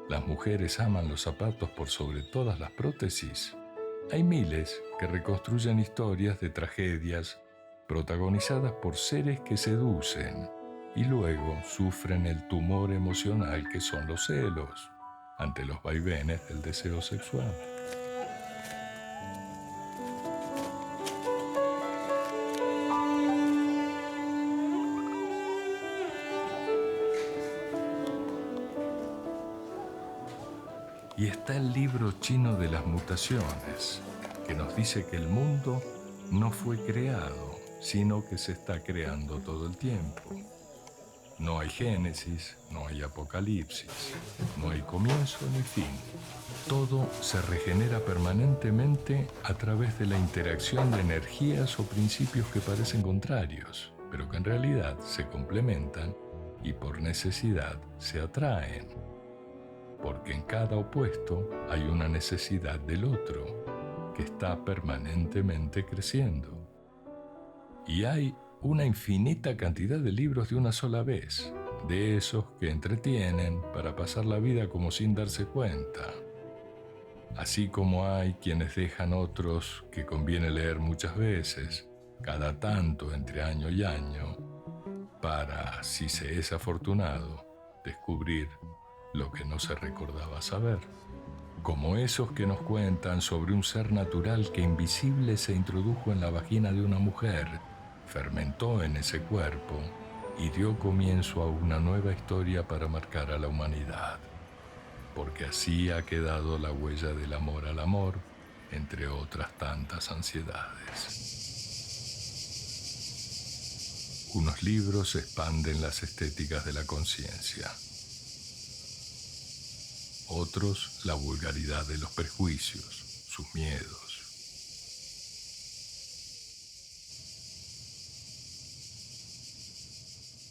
las mujeres aman los zapatos por sobre todas las prótesis, hay miles que reconstruyen historias de tragedias protagonizadas por seres que seducen y luego sufren el tumor emocional que son los celos ante los vaivenes del deseo sexual. Y está el libro chino de las mutaciones, que nos dice que el mundo no fue creado, sino que se está creando todo el tiempo. No hay génesis, no hay apocalipsis, no hay comienzo ni fin. Todo se regenera permanentemente a través de la interacción de energías o principios que parecen contrarios, pero que en realidad se complementan y por necesidad se atraen. Porque en cada opuesto hay una necesidad del otro, que está permanentemente creciendo. Y hay una infinita cantidad de libros de una sola vez, de esos que entretienen para pasar la vida como sin darse cuenta. Así como hay quienes dejan otros que conviene leer muchas veces, cada tanto entre año y año, para, si se es afortunado, descubrir lo que no se recordaba saber. Como esos que nos cuentan sobre un ser natural que invisible se introdujo en la vagina de una mujer, fermentó en ese cuerpo y dio comienzo a una nueva historia para marcar a la humanidad. Porque así ha quedado la huella del amor al amor, entre otras tantas ansiedades. Unos libros expanden las estéticas de la conciencia. Otros, la vulgaridad de los prejuicios, sus miedos.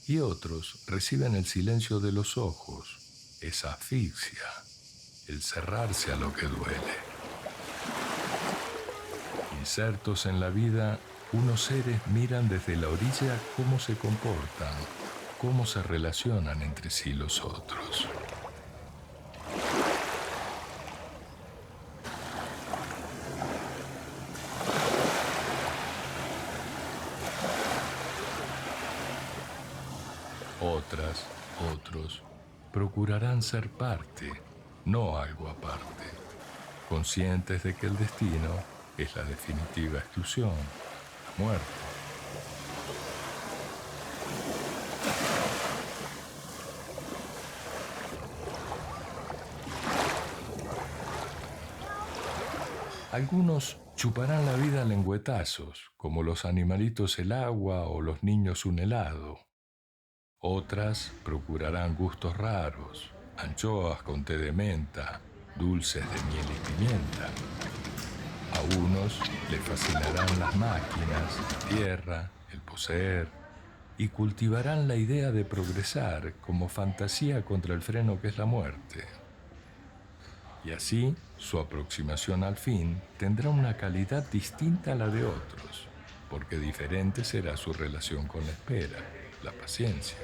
Y otros reciben el silencio de los ojos, esa asfixia, el cerrarse a lo que duele. Insertos en la vida, unos seres miran desde la orilla cómo se comportan, cómo se relacionan entre sí los otros. Otros, procurarán ser parte, no algo aparte, conscientes de que el destino es la definitiva exclusión, la muerte. Algunos chuparán la vida a lengüetazos, como los animalitos el agua o los niños un helado. Otras procurarán gustos raros, anchoas con té de menta, dulces de miel y pimienta. A unos les fascinarán las máquinas, la tierra, el poseer, y cultivarán la idea de progresar como fantasía contra el freno que es la muerte. Y así, su aproximación al fin tendrá una calidad distinta a la de otros, porque diferente será su relación con la espera, la paciencia.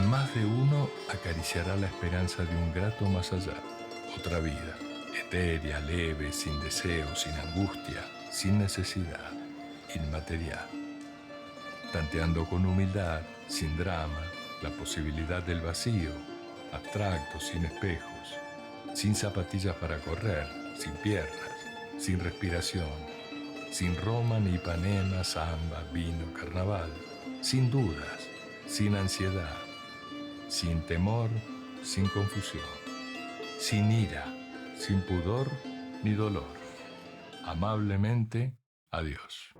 Más de uno acariciará la esperanza de un grato más allá, otra vida, etérea, leve, sin deseo, sin angustia, sin necesidad, inmaterial. Tanteando con humildad, sin drama, la posibilidad del vacío, abstracto, sin espejos, sin zapatillas para correr, sin piernas, sin respiración, sin Roma ni Ipanema, samba, vino, carnaval, sin dudas, sin ansiedad, sin temor, sin confusión, sin ira, sin pudor ni dolor. Amablemente, adiós.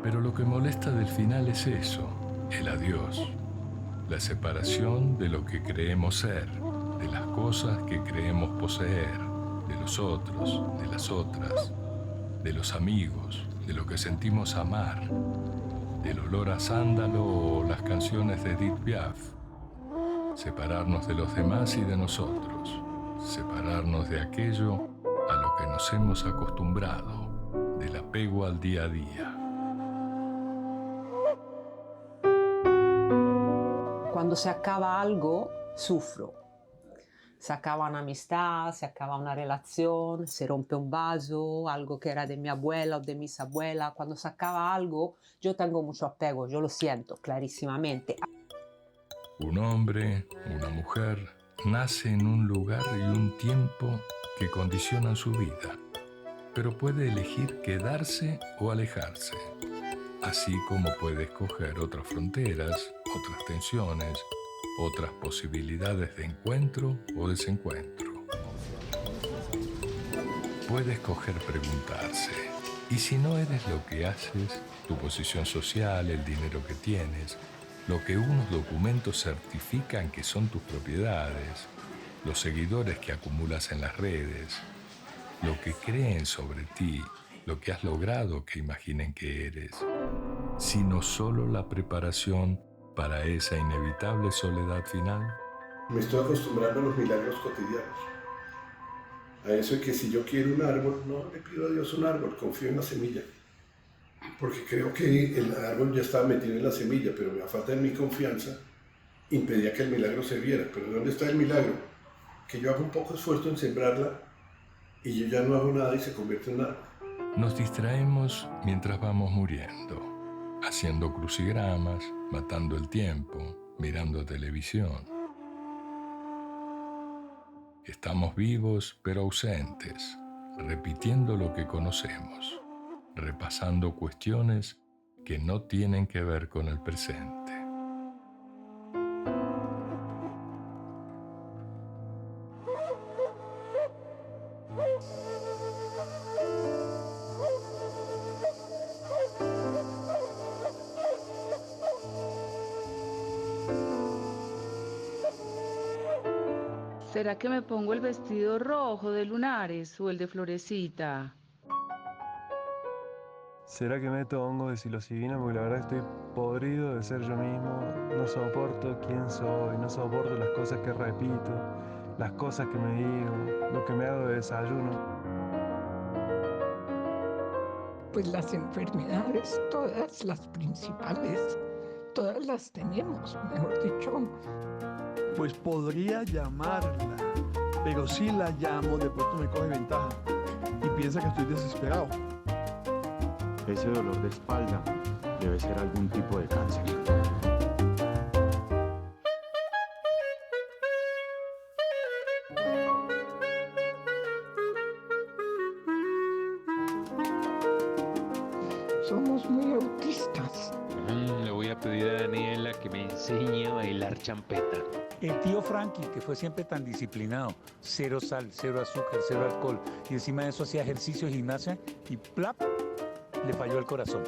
Pero lo que molesta del final es eso, el adiós, la separación de lo que creemos ser, de las cosas que creemos poseer, de los otros, de las otras, de los amigos, de lo que sentimos amar, del olor a sándalo o las canciones de Edith Piaf. Separarnos de los demás y de nosotros, separarnos de aquello a lo que nos hemos acostumbrado, del apego al día a día. Cuando se acaba algo, sufro. Se acaba una amistad, se acaba una relación, se rompe un vaso, algo que era de mi abuela o de mis abuelas. Cuando se acaba algo, yo tengo mucho apego, yo lo siento clarísimamente. Un hombre, una mujer, nace en un lugar y un tiempo que condicionan su vida, pero puede elegir quedarse o alejarse, así como puede escoger otras fronteras, otras tensiones, otras posibilidades de encuentro o desencuentro. Puede escoger preguntarse, ¿y si no eres lo que haces, tu posición social, el dinero que tienes, lo que unos documentos certifican que son tus propiedades, los seguidores que acumulas en las redes, lo que creen sobre ti, lo que has logrado que imaginen que eres, sino solo la preparación para esa inevitable soledad final? Me estoy acostumbrando a los milagros cotidianos. A eso de que si yo quiero un árbol, no le pido a Dios un árbol, confío en la semilla. Porque creo que el árbol ya estaba metido en la semilla, pero la falta de mi confianza impedía que el milagro se viera. Pero ¿dónde está el milagro? Que yo hago un poco de esfuerzo en sembrarla y yo ya no hago nada y se convierte en nada. Nos distraemos mientras vamos muriendo, haciendo crucigramas, matando el tiempo, mirando televisión. Estamos vivos pero ausentes, repitiendo lo que conocemos, repasando cuestiones que no tienen que ver con el presente. ¿Será que me pongo el vestido rojo de lunares o el de florecita? ¿Será que meto hongo de psilocibina? Porque la verdad estoy podrido de ser yo mismo. No soporto quién soy, no soporto las cosas que repito, las cosas que me digo, lo que me hago de desayuno. Pues las enfermedades, todas las principales, todas las tenemos, mejor dicho. Pues podría llamarla, pero si la llamo de pronto me coge ventaja. y piensa que estoy desesperado. Ese dolor de espalda debe ser algún tipo de cáncer. Somos muy autistas. Le voy a pedir a Daniela que me enseñe a bailar champeta. El tío Frankie, que fue siempre tan disciplinado, cero sal, cero azúcar, cero alcohol, y encima de eso hacía ejercicio y gimnasia, y ¡plap!, le falló el corazón.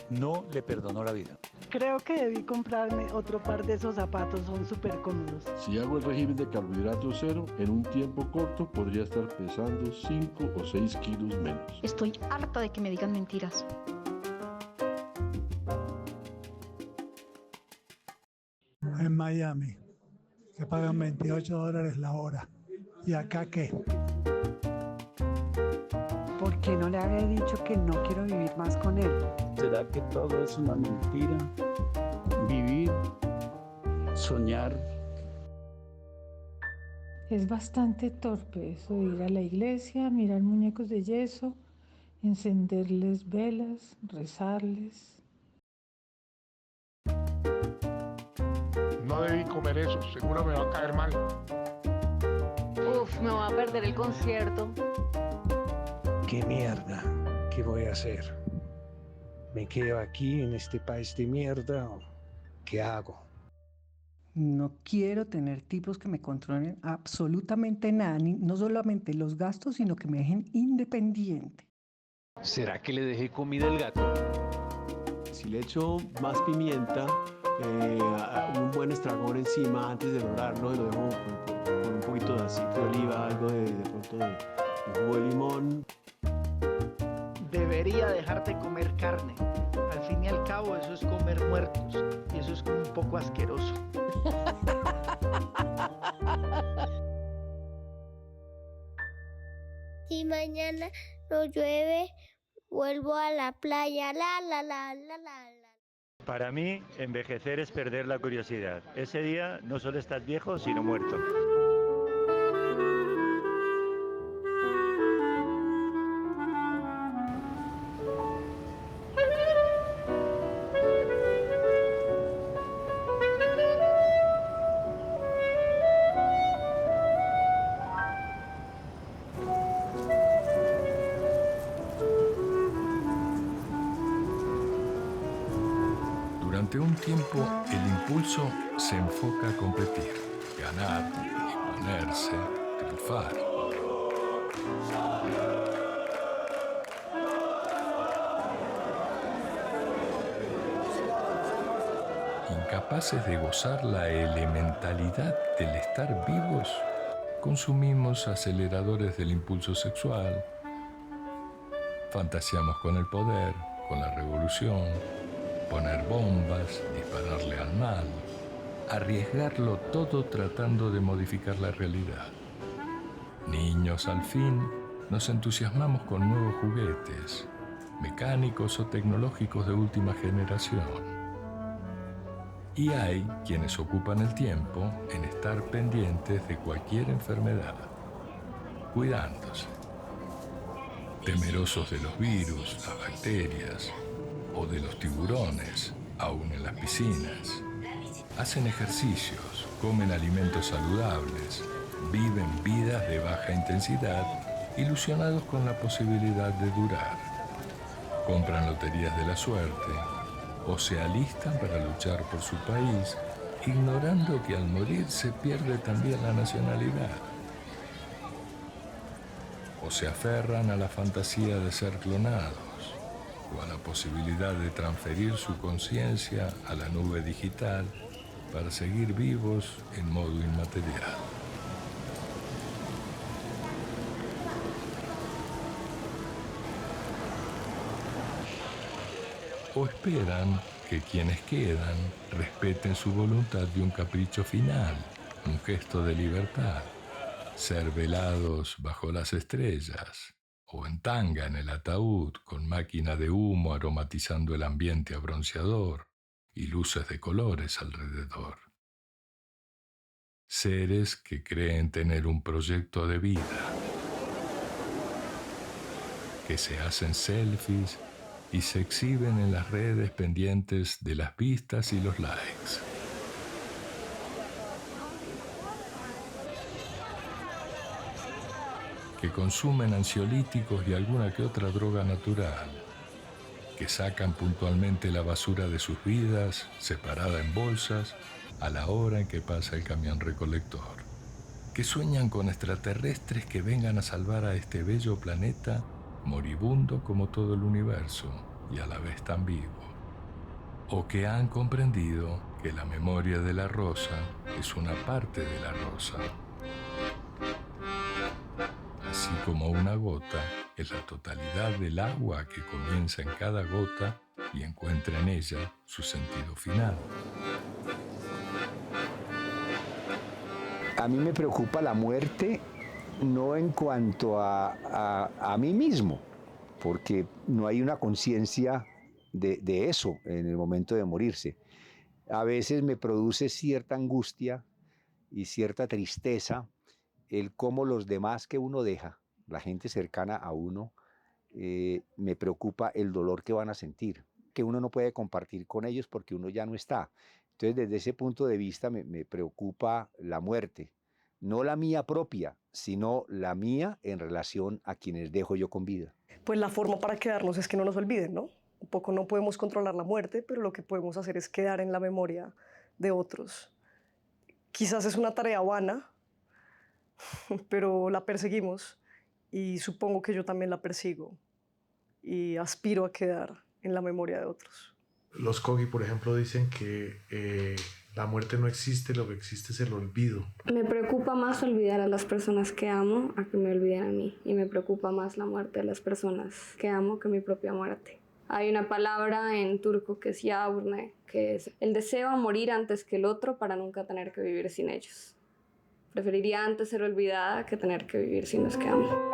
No le perdonó la vida. Creo que debí comprarme otro par de esos zapatos, son súper cómodos. Si hago el régimen de carbohidratos cero, en un tiempo corto podría estar pesando 5 o 6 kilos menos. Estoy harta de que me digan mentiras. En Miami, que pagan $28 la hora. ¿Y acá qué? ¿Por qué no le había dicho que no quiero vivir más con él? ¿Será que todo es una mentira? Vivir, soñar. Es bastante torpe eso de ir a la iglesia, mirar muñecos de yeso, encenderles velas, rezarles. No debí comer eso, seguro me va a caer mal. Uf, me voy a perder el concierto. ¿Qué mierda? ¿Qué voy a hacer? ¿Me quedo aquí en este país de mierda o qué hago? No quiero tener tipos que me controlen absolutamente nada, no solamente los gastos, sino que me dejen independiente. ¿Será que le dejé comida al gato? Si le echo más pimienta, un buen estragón encima antes de dorarlo y lo dejo con un poquito de aceite de oliva, algo de pronto de jugo de limón. Debería dejarte comer carne. Al fin y al cabo eso es comer muertos y eso es como un poco asqueroso. Si mañana no llueve, vuelvo a la playa, la. Para mí, envejecer es perder la curiosidad. Ese día no solo estás viejo, sino muerto. Durante un tiempo, el impulso se enfoca a competir, ganar, imponerse, triunfar. Incapaces de gozar la elementalidad del estar vivos, consumimos aceleradores del impulso sexual, fantaseamos con el poder, con la revolución, poner bombas, dispararle al mal, arriesgarlo todo tratando de modificar la realidad. Niños, al fin, nos entusiasmamos con nuevos juguetes, mecánicos o tecnológicos de última generación. Y hay quienes ocupan el tiempo en estar pendientes de cualquier enfermedad, cuidándose, temerosos de los virus, las bacterias, o de los tiburones, aún en las piscinas. Hacen ejercicios, comen alimentos saludables, viven vidas de baja intensidad, ilusionados con la posibilidad de durar. Compran loterías de la suerte o se alistan para luchar por su país, ignorando que al morir se pierde también la nacionalidad. O se aferran a la fantasía de ser clonados, o a la posibilidad de transferir su conciencia a la nube digital para seguir vivos en modo inmaterial. O esperan que quienes quedan respeten su voluntad de un capricho final, un gesto de libertad, ser velados bajo las estrellas, o en tanga en el ataúd con máquina de humo aromatizando el ambiente a bronceador y luces de colores alrededor. Seres que creen tener un proyecto de vida. que se hacen selfies y se exhiben en las redes pendientes de las vistas y los likes. Que consumen ansiolíticos y alguna que otra droga natural, que sacan puntualmente la basura de sus vidas, separada en bolsas, a la hora en que pasa el camión recolector, que sueñan con extraterrestres que vengan a salvar a este bello planeta, moribundo como todo el universo y a la vez tan vivo, o que han comprendido que la memoria de la rosa es una parte de la rosa, así como una gota es la totalidad del agua que comienza en cada gota y encuentra en ella su sentido final. A mí me preocupa la muerte, no en cuanto a mí mismo, porque no hay una conciencia de eso en el momento de morirse. A veces me produce cierta angustia y cierta tristeza el cómo los demás que uno deja, la gente cercana a uno, me preocupa el dolor que van a sentir, que uno no puede compartir con ellos porque uno ya no está. Entonces, desde ese punto de vista me preocupa la muerte, no la mía propia, sino la mía en relación a quienes dejo yo con vida. Pues la forma para quedarnos es que no nos olviden, ¿no? Un poco no podemos controlar la muerte, pero lo que podemos hacer es quedar en la memoria de otros. Quizás es una tarea vana, pero la perseguimos y supongo que yo también la persigo y aspiro a quedar en la memoria de otros. Los Kogi, por ejemplo, dicen que la muerte no existe, lo que existe es el olvido. Me preocupa más olvidar a las personas que amo a que me olviden a mí, y me preocupa más la muerte de las personas que amo que mi propia muerte. Hay una palabra en turco que es yaburne, que es el deseo a morir antes que el otro para nunca tener que vivir sin ellos. Preferiría antes ser olvidada que tener que vivir sin los que amo.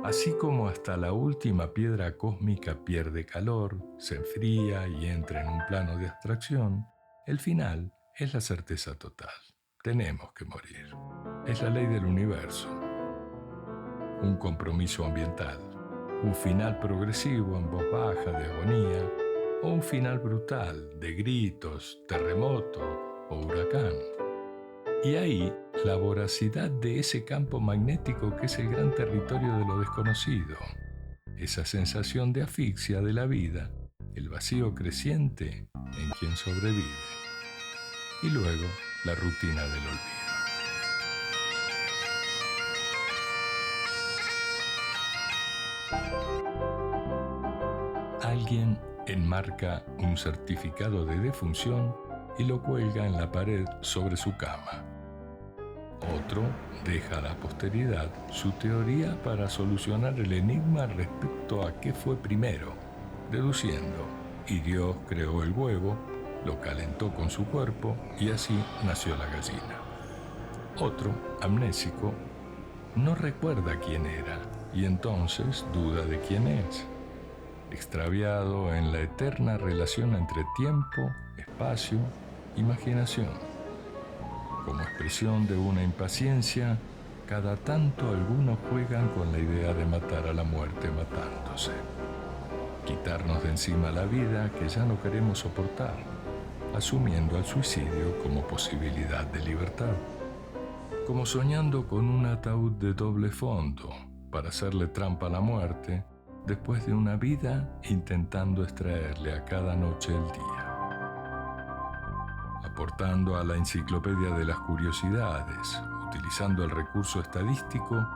Así como hasta la última piedra cósmica pierde calor, se enfría y entra en un plano de abstracción, el final es la certeza total. Tenemos que morir. Es la ley del universo. Un compromiso ambiental. Un final progresivo en voz baja de agonía, o un final brutal de gritos, terremoto o huracán. Y ahí la voracidad de ese campo magnético que es el gran territorio de lo desconocido, esa sensación de asfixia de la vida, el vacío creciente en quien sobrevive, y luego la rutina del olvido. Alguien enmarca un certificado de defunción y lo cuelga en la pared sobre su cama. Otro deja a la posteridad su teoría para solucionar el enigma respecto a qué fue primero, deduciendo, y Dios creó el huevo, lo calentó con su cuerpo y así nació la gallina. Otro, amnésico, no recuerda quién era y entonces duda de quién es, extraviado en la eterna relación entre tiempo, espacio, imaginación. Como expresión de una impaciencia, cada tanto algunos juegan con la idea de matar a la muerte matándose. Quitarnos de encima la vida que ya no queremos soportar, asumiendo al suicidio como posibilidad de libertad. Como soñando con un ataúd de doble fondo para hacerle trampa a la muerte, después de una vida intentando extraerle a cada noche el día. Aportando a la enciclopedia de las curiosidades, utilizando el recurso estadístico,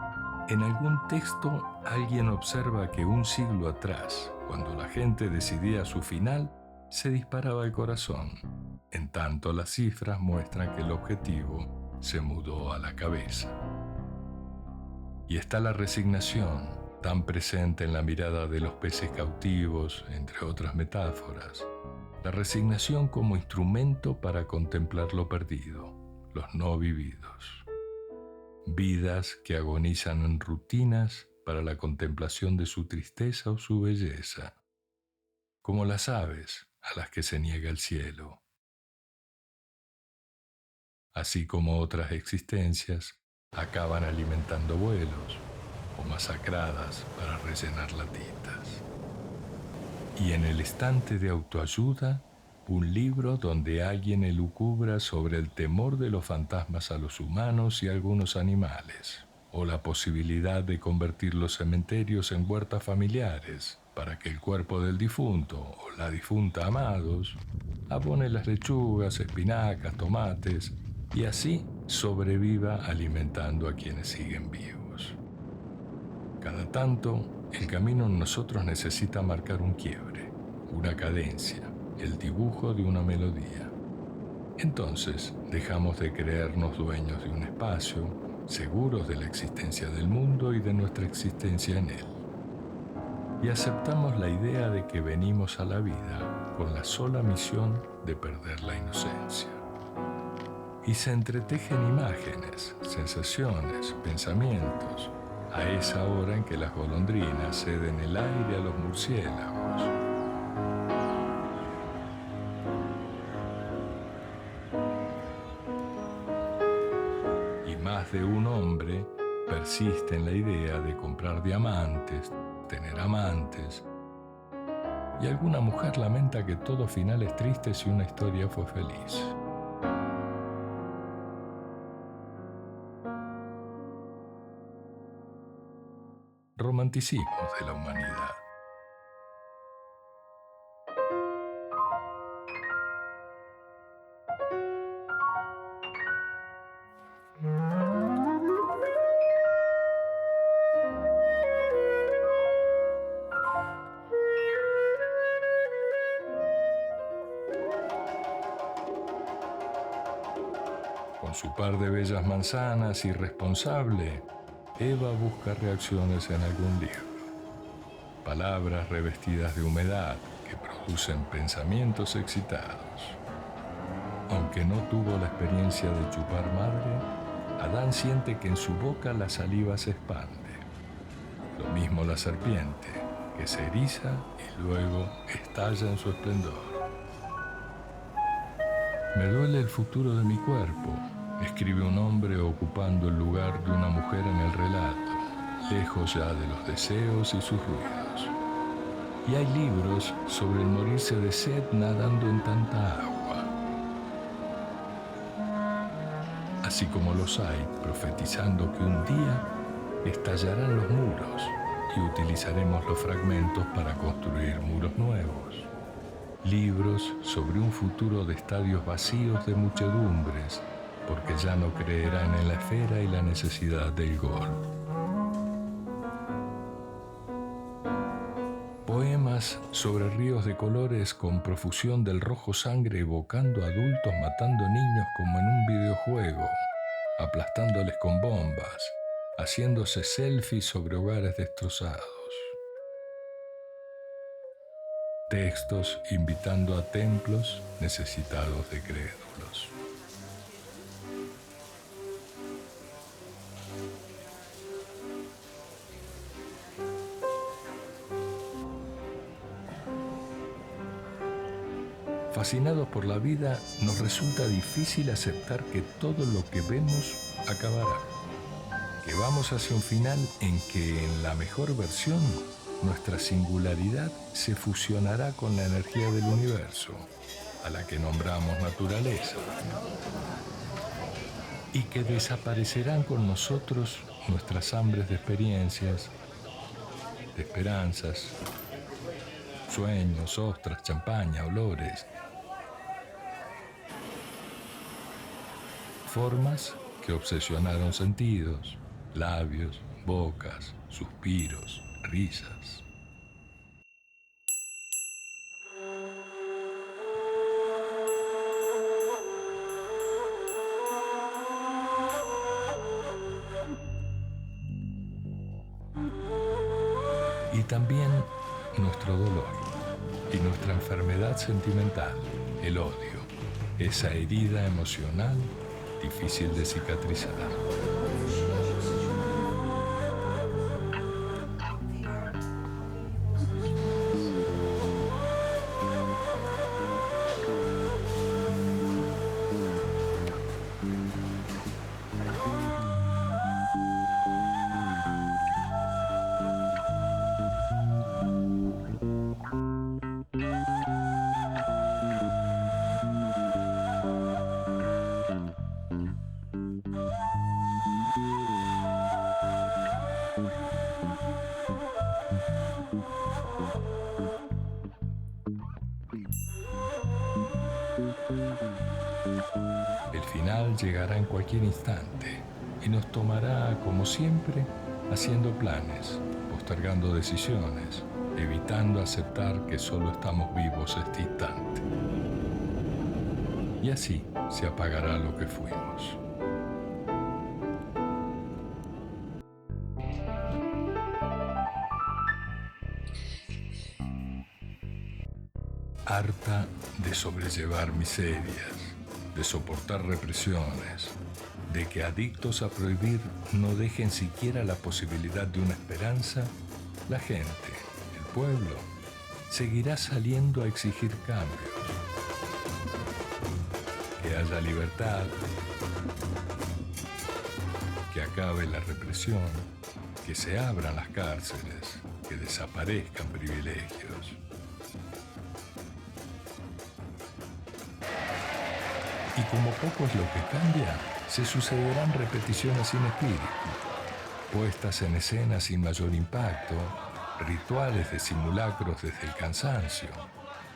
en algún texto alguien observa que un siglo atrás, cuando la gente decidía su final, se disparaba el corazón. En tanto, las cifras muestran que el objetivo se mudó a la cabeza. Y está la resignación, tan presente en la mirada de los peces cautivos, entre otras metáforas. La resignación como instrumento para contemplar lo perdido, los no vividos. Vidas que agonizan en rutinas para la contemplación de su tristeza o su belleza, como las aves a las que se niega el cielo. así como otras existencias acaban alimentando vuelos o masacradas para rellenar latitas. Y en el estante de autoayuda, un libro donde alguien elucubra sobre el temor de los fantasmas a los humanos y algunos animales, o la posibilidad de convertir los cementerios en huertas familiares para que el cuerpo del difunto o la difunta amados abone las lechugas, espinacas, tomates y así sobreviva alimentando a quienes siguen vivos. Cada tanto, el camino en nosotros necesita marcar un quiebre, una cadencia, el dibujo de una melodía. Entonces, dejamos de creernos dueños de un espacio, seguros de la existencia del mundo y de nuestra existencia en él. Y aceptamos la idea de que venimos a la vida con la sola misión de perder la inocencia. Y se entretejen imágenes, sensaciones, pensamientos, a esa hora en que las golondrinas ceden el aire a los murciélagos. Y más de un hombre persiste en la idea de comprar diamantes, tener amantes, y alguna mujer lamenta que todo final es triste si una historia fue feliz. Romanticismos de la humanidad. Con su par de bellas manzanas, irresponsable, Eva busca reacciones en algún libro. Palabras revestidas de humedad que producen pensamientos excitados. Aunque no tuvo la experiencia de chupar madre, Adán siente que en su boca la saliva se expande. Lo mismo la serpiente, que se eriza y luego estalla en su esplendor. Me duele el futuro de mi cuerpo, escribe un hombre ocupando el lugar de una mujer en el relato, lejos ya de los deseos y sus ruidos. Y hay libros sobre el morirse de sed nadando en tanta agua. Así como los hay profetizando que un día estallarán los muros y utilizaremos los fragmentos para construir muros nuevos. Libros sobre un futuro de estadios vacíos de muchedumbres, porque ya no creerán en la esfera y la necesidad del gol. Poemas sobre ríos de colores con profusión del rojo sangre evocando adultos matando niños como en un videojuego, aplastándoles con bombas, haciéndose selfies sobre hogares destrozados. Textos invitando a templos necesitados de crédulos. Fascinados por la vida, nos resulta difícil aceptar que todo lo que vemos acabará. Que vamos hacia un final en que, en la mejor versión, nuestra singularidad se fusionará con la energía del universo, a la que nombramos naturaleza. Y que desaparecerán con nosotros nuestras hambres de experiencias, de esperanzas, sueños, ostras, champaña, olores. Formas que obsesionaron sentidos, labios, bocas, suspiros, risas. Y también nuestro dolor y nuestra enfermedad sentimental, el odio, esa herida emocional difícil de cicatrizar. final llegará en cualquier instante y nos tomará, como siempre, haciendo planes, postergando decisiones, evitando aceptar que solo estamos vivos este instante. Y así se apagará lo que fuimos. Harta de sobrellevar miserias, de soportar represiones, de que adictos a prohibir no dejen siquiera la posibilidad de una esperanza, la gente, el pueblo, seguirá saliendo a exigir cambios. Que haya libertad, que acabe la represión, que se abran las cárceles, que desaparezcan privilegios. Y como poco es lo que cambia, se sucederán repeticiones sin espíritu, puestas en escena sin mayor impacto, rituales de simulacros desde el cansancio,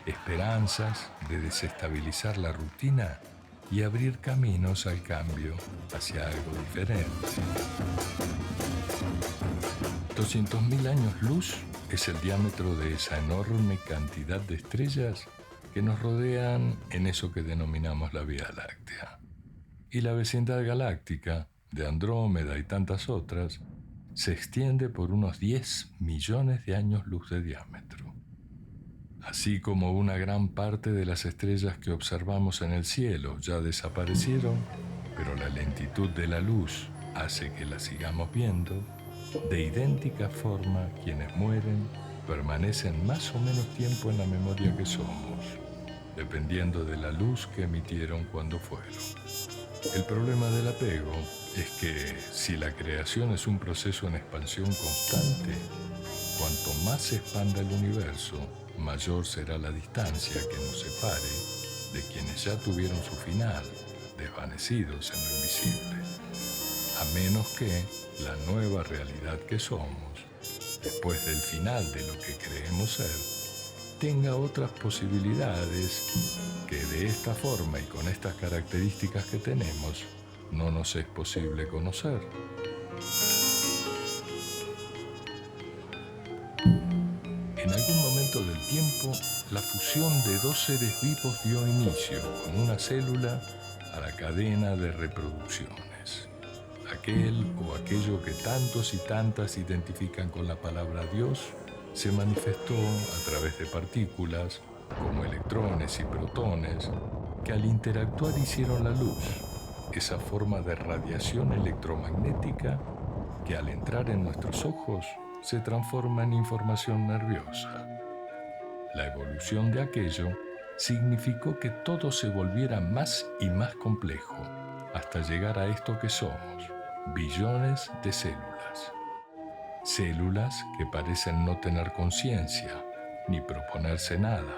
esperanzas de desestabilizar la rutina y abrir caminos al cambio hacia algo diferente. 200.000 años luz es el diámetro de esa enorme cantidad de estrellas que nos rodean en eso que denominamos la Vía Láctea. Y la vecindad galáctica, de Andrómeda y tantas otras, se extiende por unos 10 millones de años luz de diámetro. Así como una gran parte de las estrellas que observamos en el cielo ya desaparecieron, pero la lentitud de la luz hace que las sigamos viendo, de idéntica forma quienes mueren permanecen más o menos tiempo en la memoria que somos, dependiendo de la luz que emitieron cuando fueron. El problema del apego es que si la creación es un proceso en expansión constante, cuanto más se expanda el universo, mayor será la distancia que nos separe de quienes ya tuvieron su final, desvanecidos en lo invisible. A menos que la nueva realidad que somos, después del final de lo que creemos ser, tenga otras posibilidades que de esta forma y con estas características que tenemos no nos es posible conocer. En algún momento del tiempo, la fusión de dos seres vivos dio inicio con una célula a la cadena de reproducciones. Aquel o aquello que tantos y tantas identifican con la palabra Dios se manifestó a través de partículas, como electrones y protones, que al interactuar hicieron la luz, esa forma de radiación electromagnética que al entrar en nuestros ojos se transforma en información nerviosa. La evolución de aquello significó que todo se volviera más y más complejo, hasta llegar a esto que somos, billones de células. Células que parecen no tener conciencia, ni proponerse nada,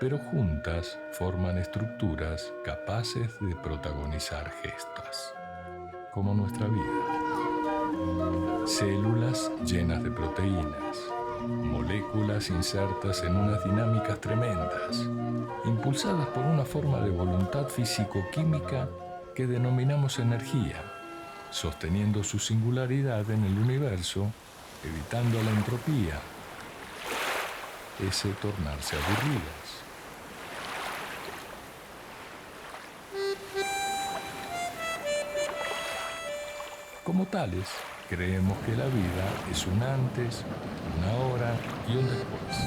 pero juntas forman estructuras capaces de protagonizar gestas, como nuestra vida. Células llenas de proteínas, moléculas insertas en unas dinámicas tremendas, impulsadas por una forma de voluntad físico-química que denominamos energía, sosteniendo su singularidad en el universo, evitando la entropía, ese tornarse aburridas. Como tales, creemos que la vida es un antes, una ahora y un después.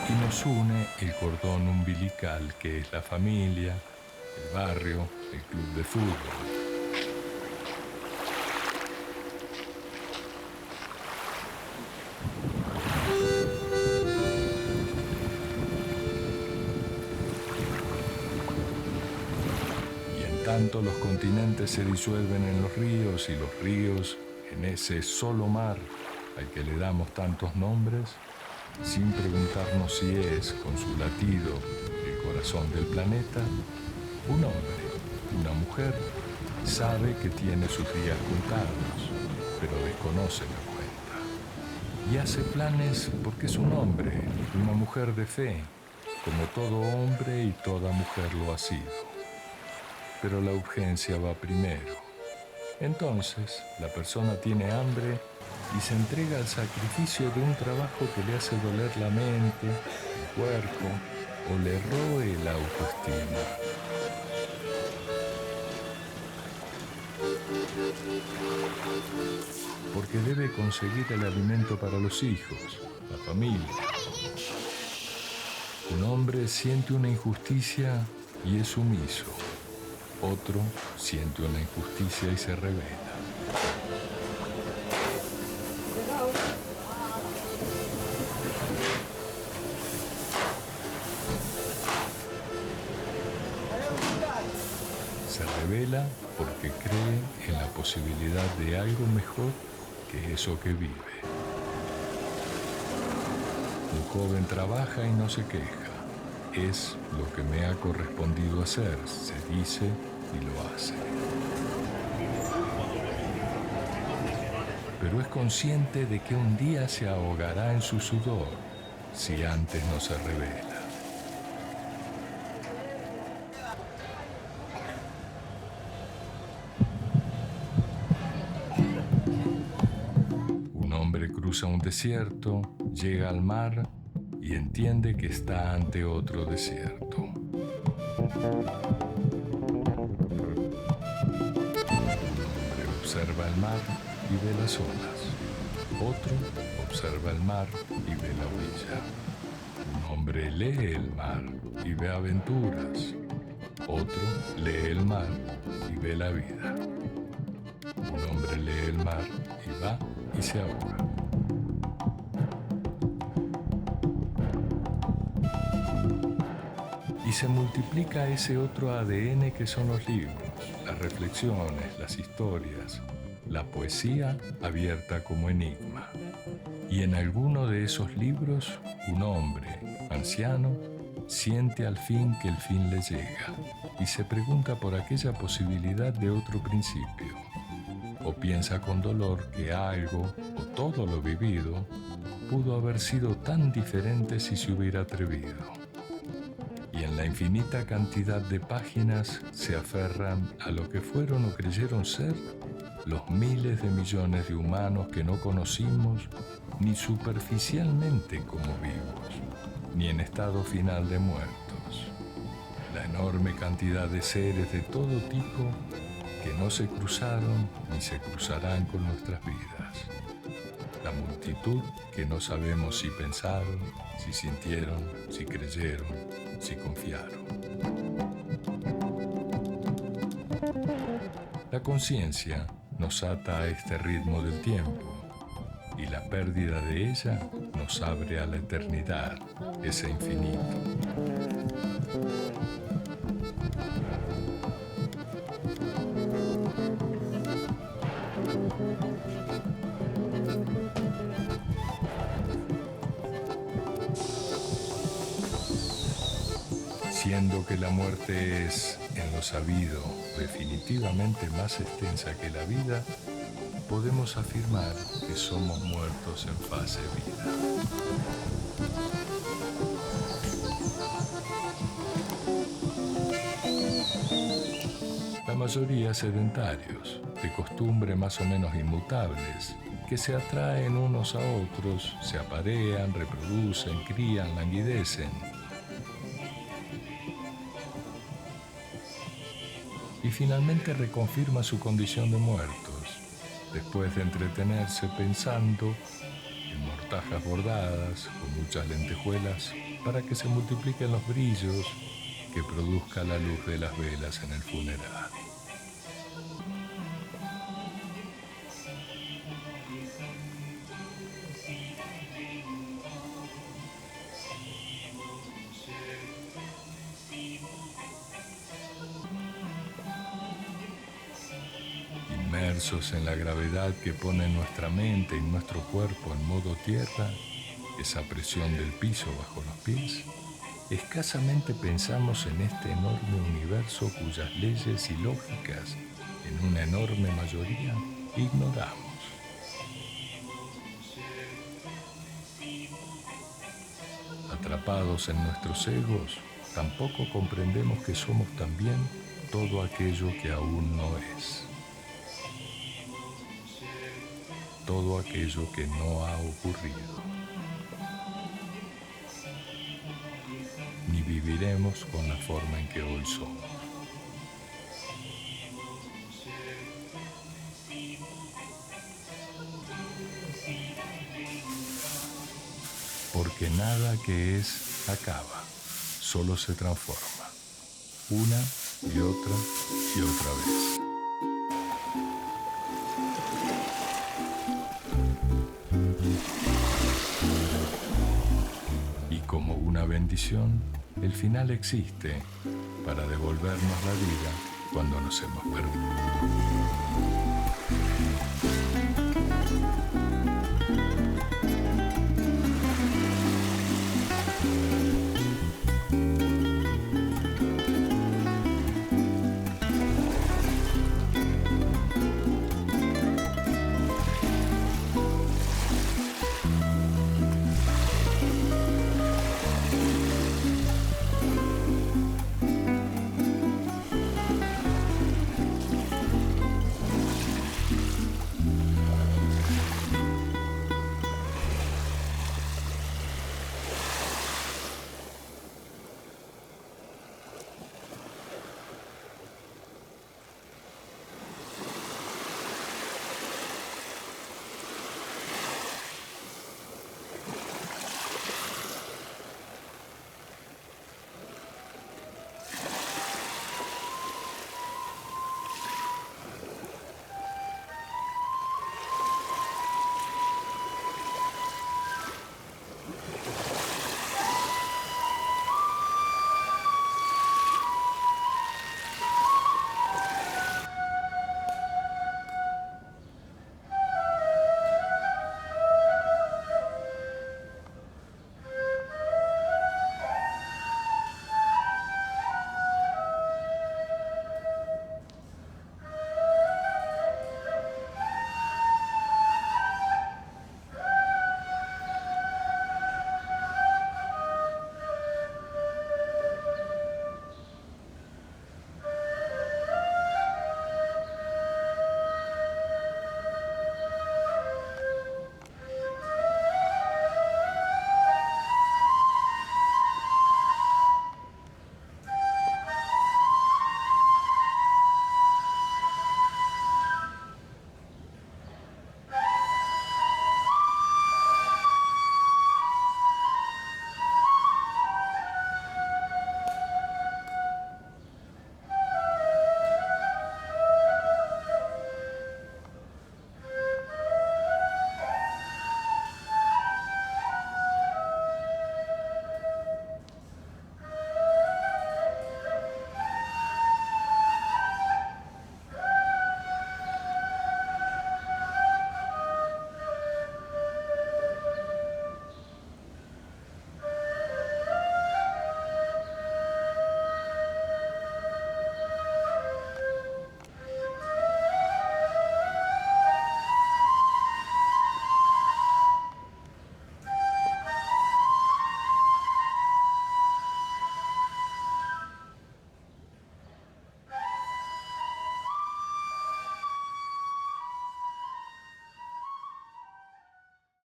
Y nos une el cordón umbilical que es la familia, el barrio, el club de fútbol. Tanto los continentes se disuelven en los ríos y los ríos en ese solo mar al que le damos tantos nombres, sin preguntarnos si es, con su latido, el corazón del planeta, un hombre, una mujer, sabe que tiene sus días contados, pero desconoce la cuenta. Y hace planes porque es un hombre, una mujer de fe, como todo hombre y toda mujer lo ha sido. pero la urgencia va primero. Entonces, la persona tiene hambre y se entrega al sacrificio de un trabajo que le hace doler la mente, el cuerpo o le roe la autoestima. Porque debe conseguir el alimento para los hijos, la familia. Un hombre siente una injusticia y es sumiso. Otro siente una injusticia y se revela. Se revela porque cree en la posibilidad de algo mejor que eso que vive. Un joven trabaja y no se queja. Es lo que me ha correspondido hacer, se dice y lo hace. Pero es consciente de que un día se ahogará en su sudor si antes no se revela. Un hombre cruza un desierto, llega al mar y entiende que está ante otro desierto. Un hombre observa el mar y ve las olas. Otro observa el mar y ve la orilla. Un hombre lee el mar y ve aventuras. Otro lee el mar y ve la vida. Un hombre lee el mar y va y se ahoga. Y se multiplica ese otro ADN que son los libros, las reflexiones, las historias, la poesía abierta como enigma. Y en alguno de esos libros, un hombre, anciano, siente al fin que el fin le llega y se pregunta por aquella posibilidad de otro principio. O piensa con dolor que algo o todo lo vivido pudo haber sido tan diferente si se hubiera atrevido. Y en la infinita cantidad de páginas se aferran a lo que fueron o creyeron ser los miles de millones de humanos que no conocimos ni superficialmente como vivos, ni en estado final de muertos. La enorme cantidad de seres de todo tipo que no se cruzaron ni se cruzarán con nuestras vidas. La multitud que no sabemos si pensaron, si sintieron, si creyeron, si confiaron. La conciencia nos ata a este ritmo del tiempo y la pérdida de ella nos abre a la eternidad, ese infinito. Siendo que la muerte es, en lo sabido, definitivamente más extensa que la vida, podemos afirmar que somos muertos en fase vida. La mayoría sedentarios, de costumbre más o menos inmutables, que se atraen unos a otros, se aparean, reproducen, crían, languidecen. Y finalmente reconfirma su condición de muertos, después de entretenerse pensando en mortajas bordadas con muchas lentejuelas para que se multipliquen los brillos que produzca la luz de las velas en el funeral. Inmersos en la gravedad que pone nuestra mente y nuestro cuerpo en modo tierra, esa presión del piso bajo los pies, escasamente pensamos en este enorme universo cuyas leyes y lógicas, en una enorme mayoría, ignoramos. Atrapados en nuestros egos, tampoco comprendemos que somos también todo aquello que aún no es, todo aquello que no ha ocurrido. Ni viviremos con la forma en que hoy somos. Porque nada que es acaba, solo se transforma, una y otra vez. Y como una bendición, el final existe para devolvernos la vida cuando nos hemos perdido.